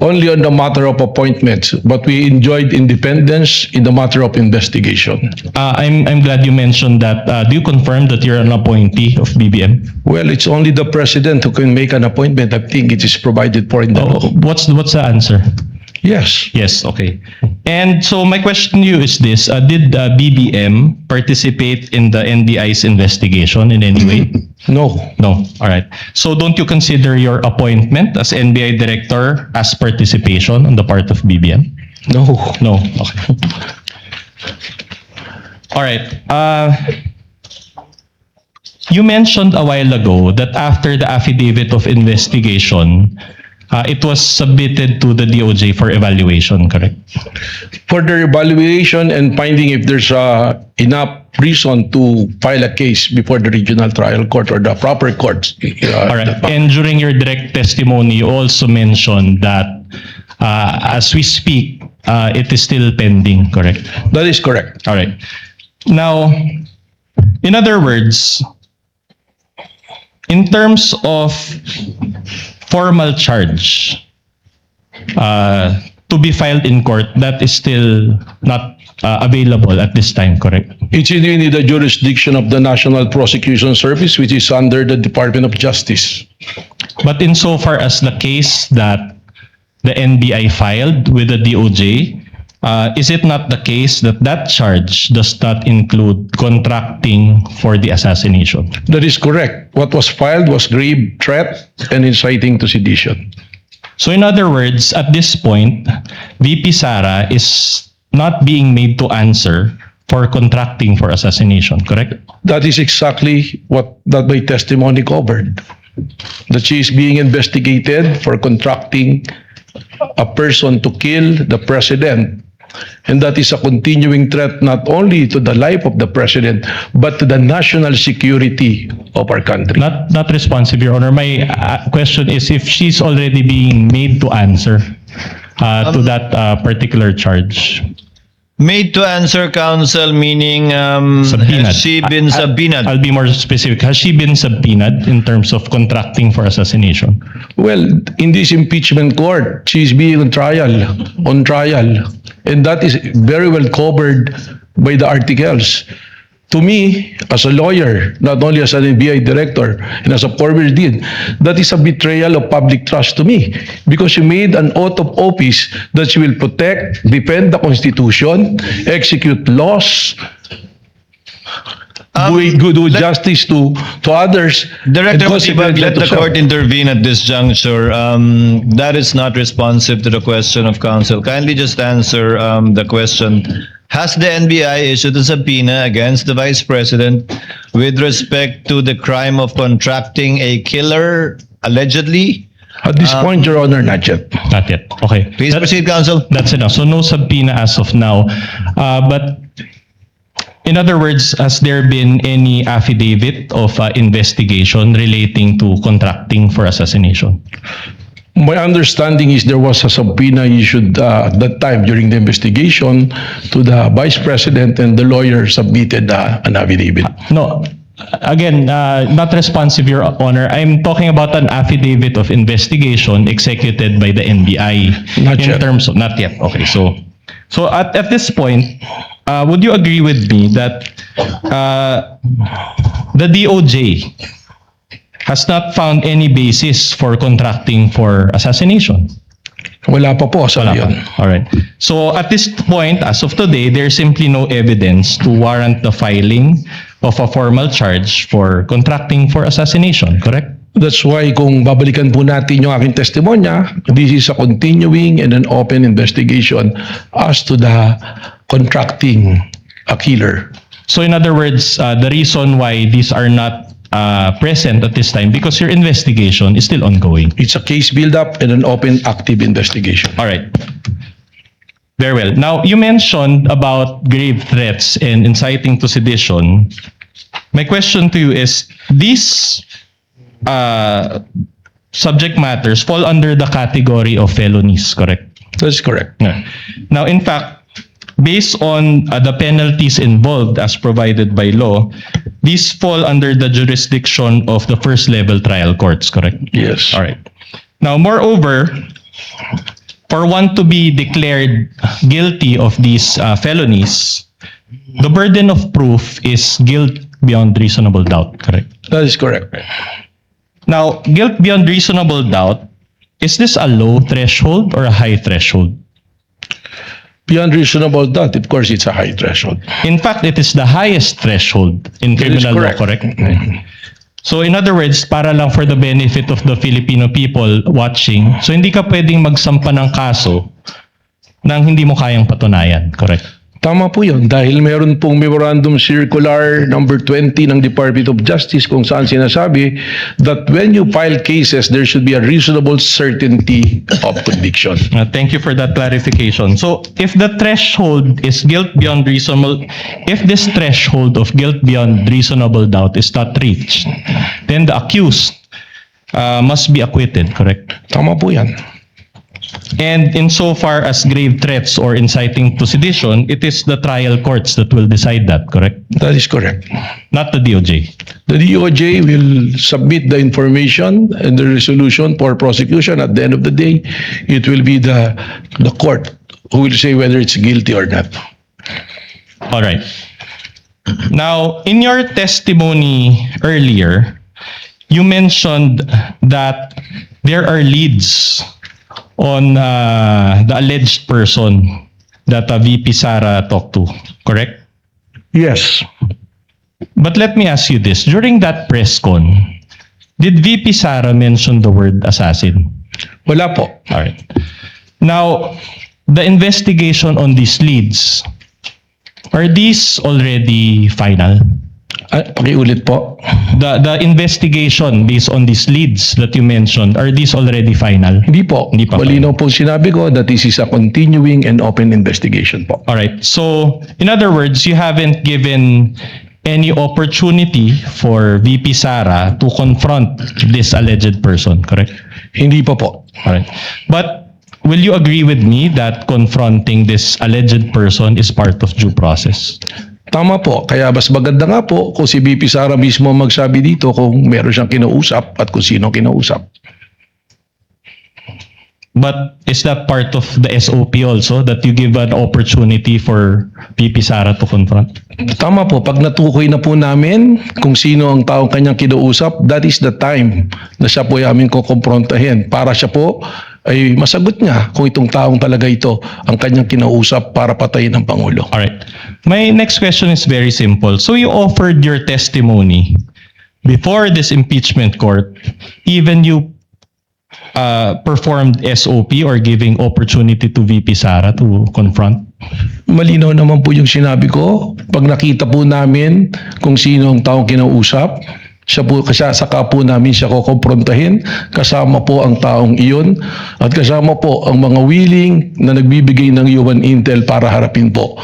Only on the matter of appointments, but we enjoyed independence in the matter of investigation. I'm glad you mentioned that. Do you confirm that you're an appointee of BBM? Well, it's only the president who can make an appointment. I think it is provided for in the law. What's the answer? Yes. Yes, okay. And so my question to you is this: did BBM participate in the NBI's investigation in any way? No. No. All right. So don't you consider your appointment as NBI director as participation on the part of BBM? No. No. Okay. All right. You mentioned a while ago that after the affidavit of investigation, it was submitted to the DOJ for evaluation, correct? For their evaluation and finding if there's enough reason to file a case before the regional trial court or the proper courts. All right. And during your direct testimony, you also mentioned that as we speak, it is still pending, correct? That is correct. All right. Now, in other words, in terms of formal charge to be filed in court, that is still not available at this time, correct? It's in the jurisdiction of the National Prosecution Service, which is under the Department of Justice. But insofar as the case that the NBI filed with the DOJ, is it not the case that that charge does not include contracting for the assassination? That is correct. What was filed was grave threat and inciting to sedition. So in other words, at this point, VP Sara is not being made to answer for contracting for assassination, correct? That is exactly what that my testimony covered. That she is being investigated for contracting a person to kill the president. And that is a continuing threat not only to the life of the president, but to the national security of our country. Not responsive, Your Honor. My question is if she's already being made to answer to that particular charge. Made to answer, counsel, meaning Subpoenaed. has she been subpoenaed? I'll be more specific. Has she been subpoenaed in terms of contracting for assassination? Well, in this impeachment court, she is being on trial. And that is very well covered by the articles. To me, as a lawyer, not only as an NBI director and as a former dean, that is a betrayal of public trust to me because she made an oath of office that she will protect, defend the Constitution, execute laws, do justice to others. Director and Matibag, consequently let to the self. court intervene at this juncture. That is not responsive to the question of counsel. Kindly just answer the question. Has the NBI issued a subpoena against the Vice President with respect to the crime of contracting a killer, allegedly? At this point, Your Honor, not yet. Not yet. Okay. Please proceed, counsel. That's enough. So no subpoena as of now. But in other words, has there been any affidavit of investigation relating to contracting for assassination? My understanding is there was a subpoena issued at that time during the investigation to the Vice President and the lawyer submitted an affidavit. No. Again, not responsive, Your Honor. I'm talking about an affidavit of investigation executed by the NBI. Not in yet. terms of not yet. Okay, so at this point, would you agree with me that the DOJ has not found any basis for contracting for assassination? Wala pa po sa Wala yun. pa. All right. So at this point, as of today, there's simply no evidence to warrant the filing of a formal charge for contracting for assassination, correct? That's why kung babalikan po natin yung aking testimonya, this is a continuing and an open investigation as to the contracting a killer. So in other words, the reason why these are not present at this time because your investigation is still ongoing. It's a case build-up and an open, active investigation. All right. Very well. Now, you mentioned about grave threats and inciting to sedition. My question to you is, these subject matters fall under the category of felonies, correct? That's correct. Yeah. Now, in fact, based on the penalties involved as provided by law, these fall under the jurisdiction of the first level trial courts, correct? Yes. All right. Now, moreover, for one to be declared guilty of these felonies, the burden of proof is guilt beyond reasonable doubt, correct? That is correct. Now, guilt beyond reasonable doubt, is this a low threshold or a high threshold? Beyond reasonable doubt, of course, it's a high threshold. In fact, it is the highest threshold in That is criminal law, correct. correct? So in other words, para lang for the benefit of the Filipino people watching, so hindi ka pwedeng magsampa ng kaso nang hindi mo kayang patunayan, correct? Tama po yun dahil meron pong Memorandum Circular number 20 ng Department of Justice kung saan sinasabi that when you file cases, there should be a reasonable certainty of conviction. Thank you for that clarification. So if the threshold is guilt beyond reasonable, if this threshold of guilt beyond reasonable doubt is not reached, then the accused must be acquitted, correct? Tama po yan. And insofar as grave threats or inciting to sedition, it is the trial courts that will decide that, correct? That is correct. Not the DOJ. The DOJ will submit the information and the resolution for prosecution. At the end of the day, it will be the court who will say whether it's guilty or not. All right. Now, in your testimony earlier, you mentioned that there are leads on the alleged person that VP Sara talked to, correct? Yes. But let me ask you this. During that press con, did VP Sara mention the word assassin? Wala po. All right. Now, the investigation on these leads, are these already final? Pakiulit po. The investigation based on these leads that you mentioned, are these already final? Hindi po. Hindi pa. Malinaw po sinabi ko that this is a continuing and open investigation po. All right. So, in other words, you haven't given any opportunity for VP Sara to confront this alleged person, correct? Hindi pa po. All right. But will you agree with me that confronting this alleged person is part of due process? Tama po. Kaya mas maganda nga po kung si VP Sara mismo magsabi dito kung meron siyang kinausap at kung sino kinausap. But is that part of the SOP also, that you give an opportunity for VP Sara to confront? Tama po. Pag natukoy na po namin kung sino ang taong kanyang kinausap, that is the time na siya po ay aming kukomprontahin para siya po ay masagot niya kung itong taong talaga ito ang kanyang kinausap para patayin ang Pangulo. All right. My next question is very simple. So you offered your testimony before this impeachment court, even you performed SOP or giving opportunity to VP Sara to confront? Malinaw naman po yung sinabi ko. Pag nakita po namin kung sino ang taong kinausap, saka po namin siya kukomprontahin, kasama po ang taong iyon at kasama po ang mga willing na nagbibigay ng UN Intel para harapin po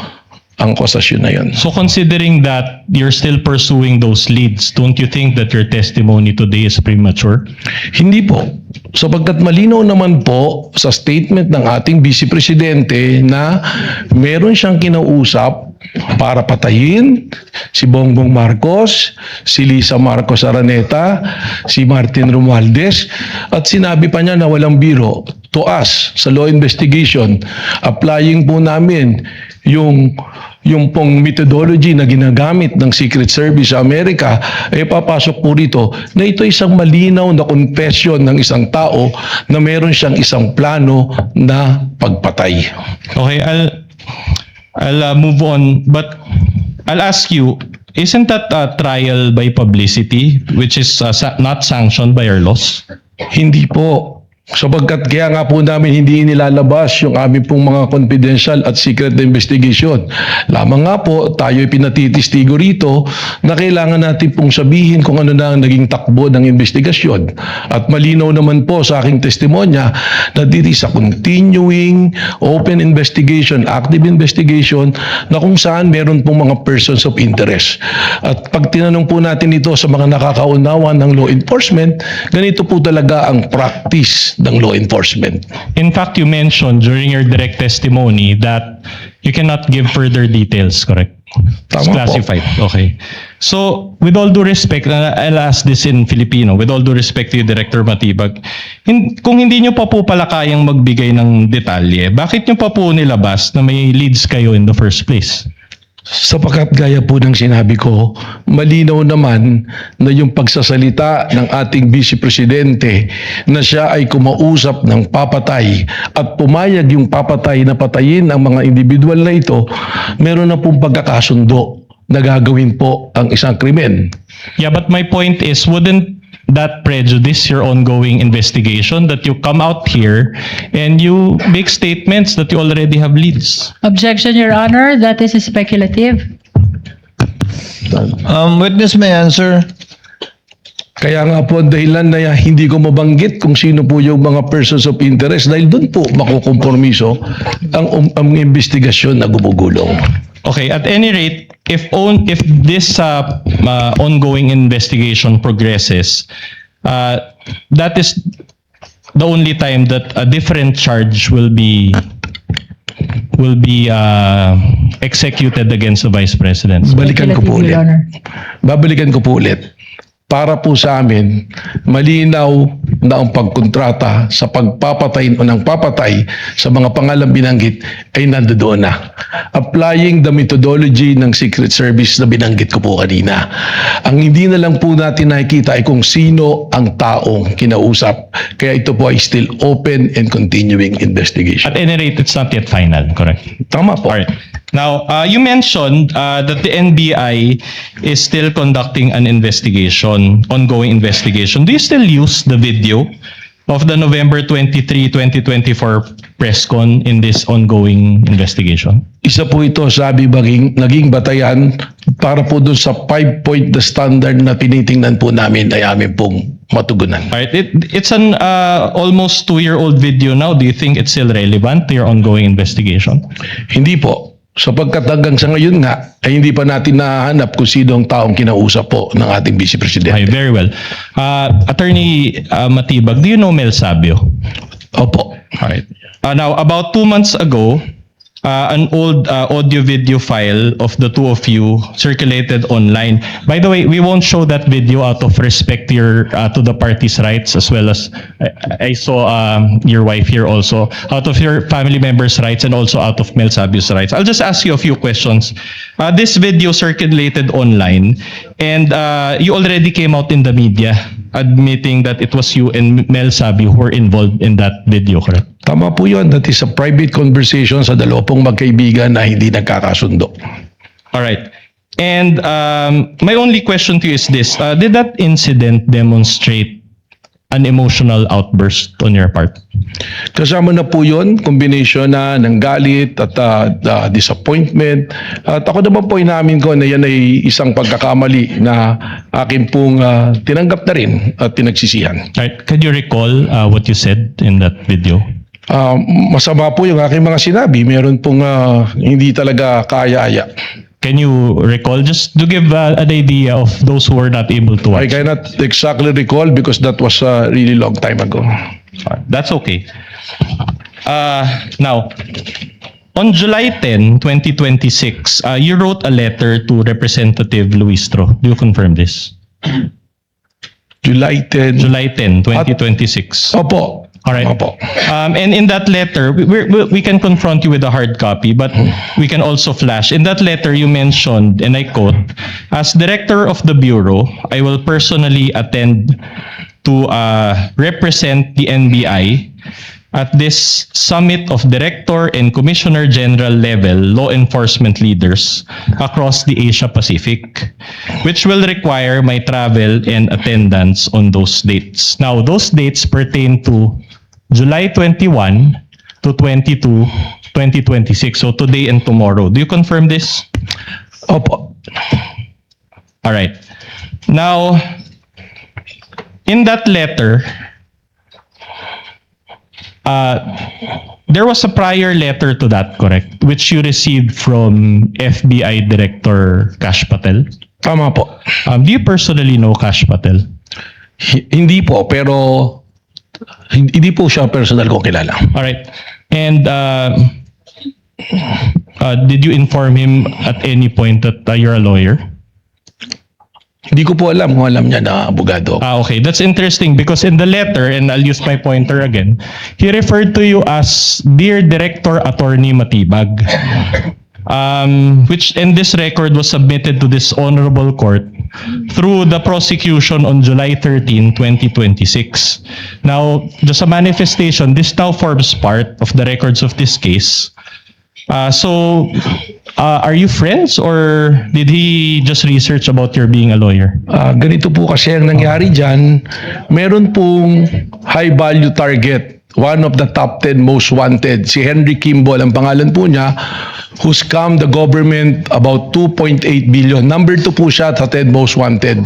ang akusasyon na yun. So considering that you're still pursuing those leads, don't you think that your testimony today is premature? Hindi po. Sapagkat malinaw naman po sa statement ng ating Vice Presidente na meron siyang kinausap para patayin si Bongbong Marcos, si Lisa Marcos Araneta, si Martin Romualdez, at sinabi pa niya na walang biro to us sa law investigation. Applying po namin yung pong methodology na ginagamit ng Secret Service sa Amerika, ay papasok po rito na ito isang malinaw na confession ng isang tao na meron siyang isang plano na pagpatay. Okay, I'll move on, but I'll ask you, isn't that a trial by publicity which is not sanctioned by our laws? Hindi po. Sapagkat kaya nga po namin hindi inilalabas yung aming pong mga confidential at secret na investigation. Lamang nga po, tayo'y pinatitistigo rito na kailangan natin pong sabihin kung ano na ang naging takbo ng investigasyon. At malinaw naman po sa aking testimonya na this is a continuing open investigation, active investigation na kung saan meron pong mga persons of interest. At pag tinanong po natin ito sa mga nakakaunawa ng law enforcement, ganito po talaga ang practice ng law enforcement. In fact, you mentioned during your direct testimony that you cannot give further details, correct? It's Tama po. classified. Okay. So, with all due respect, I'll ask this in Filipino, with all due respect to you, Director Matibag, kung hindi nyo pa po pala kayang magbigay ng detalye, bakit nyo pa po nilabas na may leads kayo in the first place? Sapagkat gaya po ng sinabi ko, malinaw naman na yung pagsasalita ng ating Vice Presidente na siya ay kumausap ng papatay at pumayag yung papatay na patayin ang mga individual na ito, meron na pong pagkakasundo na gagawin po ang isang krimen. Yeah, but my point is, wouldn't that prejudice your ongoing investigation that you come out here and you make statements that you already have leads? Objection, Your Honor, that is speculative. Witness may answer. Kaya nga po ang dahilan na hindi ko mabanggit kung sino po yung mga persons of interest dahil doon po makukompromiso ang investigasyon na gumugulong. Okay, at any rate, if this ongoing investigation progresses, that is the only time that a different charge will be executed against the Vice President. Balikan ko po Speculative, ulit. Your Honor. Babalikan ko po ulit. para po sa amin, malinaw na ang pagkontrata sa pagpapatay o ng papatay sa mga pangalang binanggit ay nandoon na. Applying the methodology ng Secret Service na binanggit ko po kanina. Ang hindi na lang po natin nakikita ay kung sino ang taong kinausap. Kaya ito po ay still open and continuing investigation. At any rate, it's not yet final, correct? Tama po. All right. Now, you mentioned that the NBI is still conducting an investigation, ongoing investigation. Do you still use the video of the November 23, 2024 press con in this ongoing investigation? Isa po ito, sabi naging batayan para po dun sa 5-point the standard na tinitingnan po namin ay amin pong matugunan. All right. It's an almost 2-year-old video now. Do you think it's still relevant to your ongoing investigation? Hindi po. Sapagkat hanggang sa ngayon nga, ay hindi pa natin nahanap kung sino ang taong kinausap po ng ating Vice Presidente. Okay, very well. Attorney Matibag, do you know Mel Sabio? Opo. All right. Now, about 2 months ago, an old audio-video file of the two of you circulated online. By the way, we won't show that video out of respect to your to the party's rights, as well as I saw your wife here also, out of your family members' rights and also out of Mel Sabio's rights. I'll just ask you a few questions. This video circulated online, and you already came out in the media admitting that it was you and Mel Sabio who were involved in that video, correct? Tama po yun. That is a private conversation sa dalawa pong magkaibigan na hindi nagkakasundo. All right. And my only question to you is this. Did that incident demonstrate an emotional outburst on your part? Kasama na po yun, combination na ng galit at disappointment. At ako naman po inamin ko na yan ay isang pagkakamali na akin pong tinanggap na rin at pinagsisihan. All right. Could you recall what you said in that video? Masama po yung aking mga sinabi. Meron pong hindi talaga kaya-aya. Can you recall, just to give an idea of those who were not able to I watch? cannot exactly recall because that was a really long time ago. That's okay. Now, on July 10, 2026, you wrote a letter to Representative Luistro. Do you confirm this? July 10. July 10, 2026. Opo. All right. Opo. And in that letter, we can confront you with a hard copy, but we can also flash. In that letter, you mentioned, and I quote, "As Director of the Bureau, I will personally attend to represent the NBI at this summit of Director and Commissioner General level law enforcement leaders across the Asia Pacific, which will require my travel and attendance on those dates." Now, those dates pertain to July 21 to 22, 2026. So today and tomorrow. Do you confirm this? Opo. All right. Now, in that letter, there was a prior letter to that, correct? Which you received from FBI Director Kash Patel. Tama po. Do you personally know Kash Patel? Hindi po, pero hindi po siya personal kong kilala. All right. And did you inform him at any point that you're a lawyer? Hindi ko po alam kung alam niya na abogado. Okay. That's interesting because in the letter, and I'll use my pointer again, he referred to you as Dear Director Attorney Matibag. And this record was submitted to this honorable court through the prosecution on July 13, 2026. Now, just a manifestation, this now forms part of the records of this case. Are you friends or did he just research about your being a lawyer? Ganito po kasi ang nangyari dyan, meron pong high value target. One of the top 10 most wanted, si Henry Kimball, ang pangalan po niya, who scammed the government about 2.8 billion. Number 2 po siya sa 10 most wanted.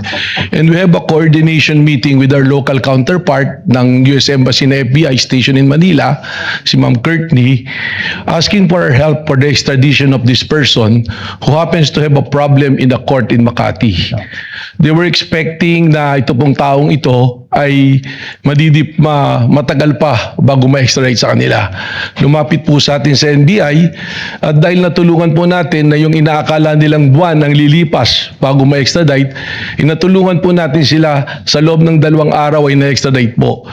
And we have a coordination meeting with our local counterpart ng US Embassy na FBI station in Manila, si Ma'am Courtney, asking for our help for the extradition of this person who happens to have a problem in the court in Makati. They were expecting na ito pong taong ito ay matagal pa bago ma-extradite sa kanila. Lumapit po sa atin sa NBI at dahil natulungan po natin na yung inaakala nilang buwan ang lilipas bago ma-extradite, inatulungan po natin sila sa loob ng 2 araw ay na-extradite po.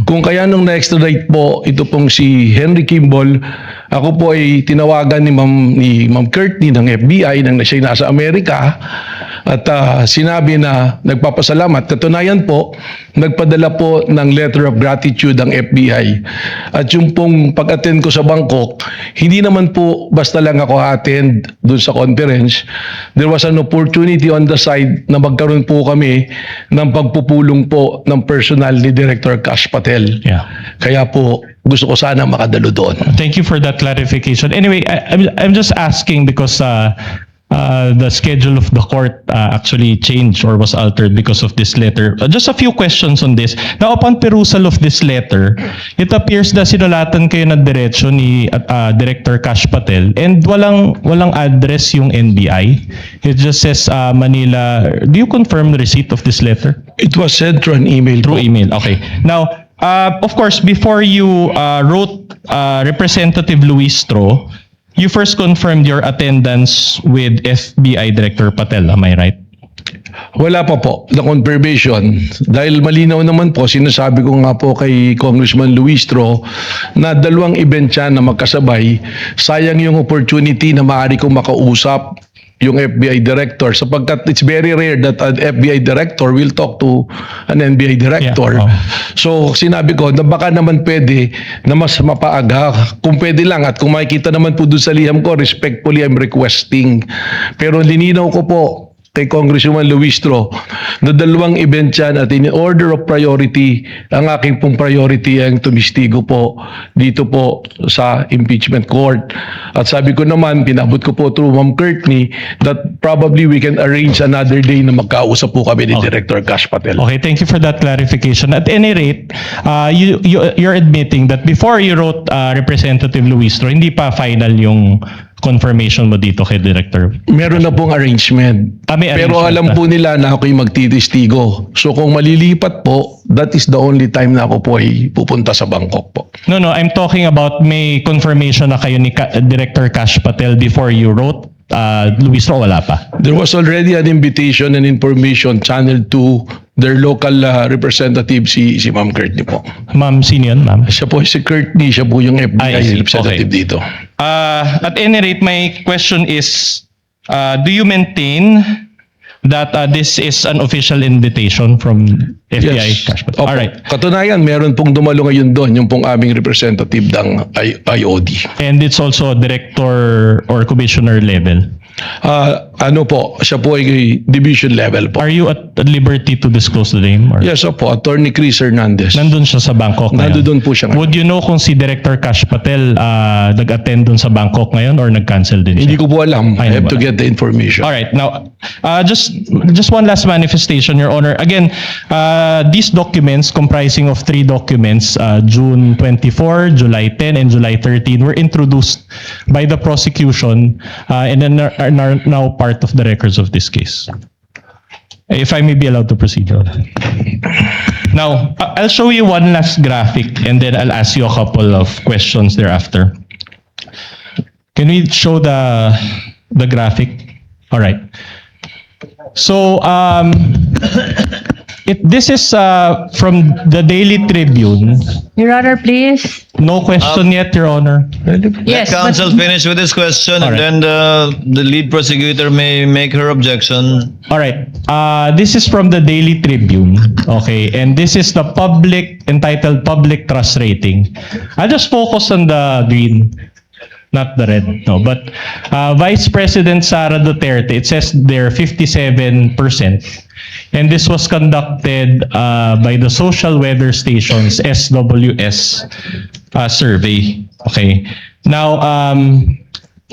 Kung kaya nung na-extradite po, ito pong si Henry Kimball, ako po ay tinawagan ni Ma'am Courtney ng FBI nang siya nasa Amerika at sinabi na nagpapasalamat. Katunayan po, nagpadala po ng letter of gratitude ang FBI. At yung pong pag-attend ko sa Bangkok, hindi naman po basta lang ako attend doon sa conference. There was an opportunity on the side na magkaroon po kami ng pagpupulong po ng personal ni Director Kash Patel. Yeah. Kaya po, gusto ko sana makadalo doon. Thank you for that clarification. Anyway, I'm just asking because the schedule of the court actually changed or was altered because of this letter. Just a few questions on this. Now, upon perusal of this letter, it appears na sinulatan kayo na diretsyo ni Director Kash Patel and walang address yung NBI. It just says Manila. Do you confirm the receipt of this letter? It was sent through an email. Through email. Okay. Now, of course, before you wrote Representative Luis Tro, you first confirmed your attendance with FBI Director Patel. Am I right? Wala pa po, the confirmation. Dahil malinaw naman po, sinasabi ko nga po kay Congressman Luis Tro na 2 event yan na magkasabay. Sayang yung opportunity na maaari kong makausap yung FBI director sapagkat it's very rare that an FBI director will talk to an NBI director. Yeah. So sinabi ko na baka naman pwede na mas mapaaga kung pwede lang at kung makikita naman po doon sa liham ko, respectfully I'm requesting. Pero lininaw ko po kay Congressman Luis Tro na 2 event yan at in order of priority, ang aking pong priority ang tumistigo po dito po sa impeachment court. At sabi ko naman, pinabot ko po through Ma'am Courtney that probably we can arrange another day na magkausap po kami ni Director Kash Patel. Okay, thank you for that clarification. At any rate, you're admitting that before you wrote Representative Luis Tro, hindi pa final yung confirmation mo dito kay Director. Meron na pong arrangement. May Pero arrangement alam na. po nila na ako'y magtitistigo. So kung malilipat po, that is the only time na ako po ay pupunta sa Bangkok po. No, I'm talking about may confirmation na kayo ni Director Kash Patel before you wrote Luis Tro, wala pa. There was already an invitation and information channeled to their local representative, si Ma'am Courtney po. Ma'am, sino yun, ma'am? Siya po si Courtney, siya po yung I FBI see. representative Okay. dito. At any rate, my question is, do you maintain that this is an official invitation from FBI Kash Patel? Opo. All right. Katunayan, meron pong dumalo ngayon doon, yung pong aming representative ng IOD. And it's also director or commissioner level. Ano po, siya po ay division level po. Are you at liberty to disclose the name? Or? Yes, opo, Attorney Chris Hernandez. Nandun siya sa Bangkok ngayon? Nandun po siya ngayon. Would you know kung si Director Kash Patel nag-attend dun sa Bangkok ngayon or nag-cancel din siya? Hindi ko po alam. I Ay, have to wala. get the information. All right. Now, just one last manifestation, Your Honor. Again, these documents comprising of 3 documents, June 24, July 10, and July 13, were introduced by the prosecution and then are now part of the records of this case. If I may be allowed to proceed, Your Honor. Now, I'll show you one last graphic and then I'll ask you a couple of questions thereafter. Can we show the graphic? All right. So, this is from the Daily Tribune. Your Honor, please. No question yet, Your Honor. Yes, Let counsel finish with this question All and right. then the lead prosecutor may make her objection. All right. This is from the Daily Tribune. Okay. And this is the entitled Public Trust Rating. I'll just focus on the green, not the red. No, but Vice President Sara Duterte, it says there 57%. And this was conducted by the Social Weather Station's SWS survey. Okay. Now,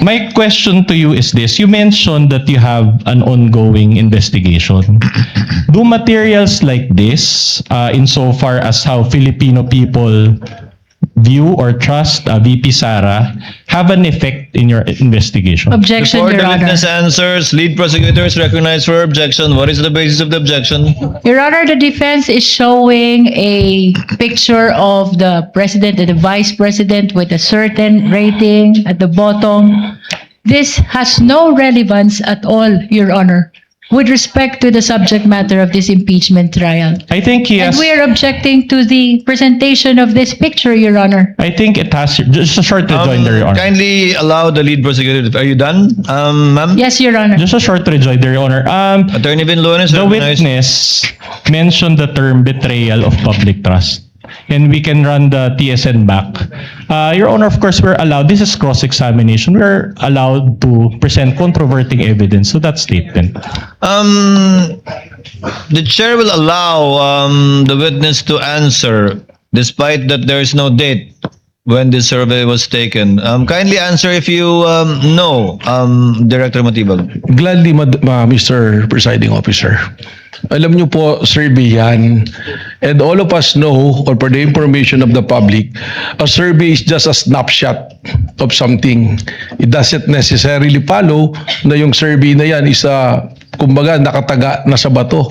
my question to you is this. You mentioned that you have an ongoing investigation. Do materials like this, insofar as how Filipino people view or trust VP Sara have an effect in your investigation? Objection, Before Your the Honor. witness answers, lead prosecutor is recognized for objection. What is the basis of the objection? Your Honor, the defense is showing a picture of the president and the vice president with a certain rating at the bottom. This has no relevance at all, Your Honor, with respect to the subject matter of this impeachment trial. I think he And has. we are objecting to the presentation of this picture, Your Honor. I think it has. Just a short rejoinder, Your Honor. Kindly allow the lead prosecutor. Are you done, ma'am? Yes, Your Honor. Just a short rejoinder, Your Honor. Attorney Vinloan is The recognized. witness mentioned the term betrayal of public trust. And we can run the TSN back. Your Honor, of course, we're allowed, this is cross-examination, we're allowed to present controverting evidence to that statement. The chair will allow the witness to answer despite that there is no date when this survey was taken. Kindly answer if you know, Director Matibag. Gladly, Mr. Presiding Officer. Alam niyo po, survey yan. And all of us know, or for the information of the public, a survey is just a snapshot of something. It doesn't necessarily follow na yung survey na yan is kumbaga, nakataga na sa bato.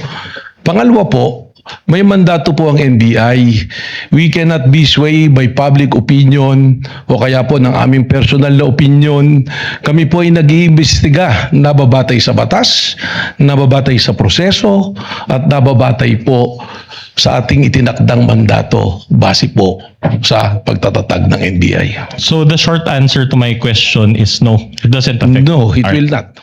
Pangalawa po, may mandato po ang NBI. We cannot be swayed by public opinion o kaya po ng aming personal na opinion. Kami po ay nag-iimbestiga, nababatay sa batas, nababatay sa proseso, at nababatay po sa ating itinakdang mandato base po sa pagtatatag ng NBI. So the short answer to my question is no, it doesn't affect. No, it Alright. will not.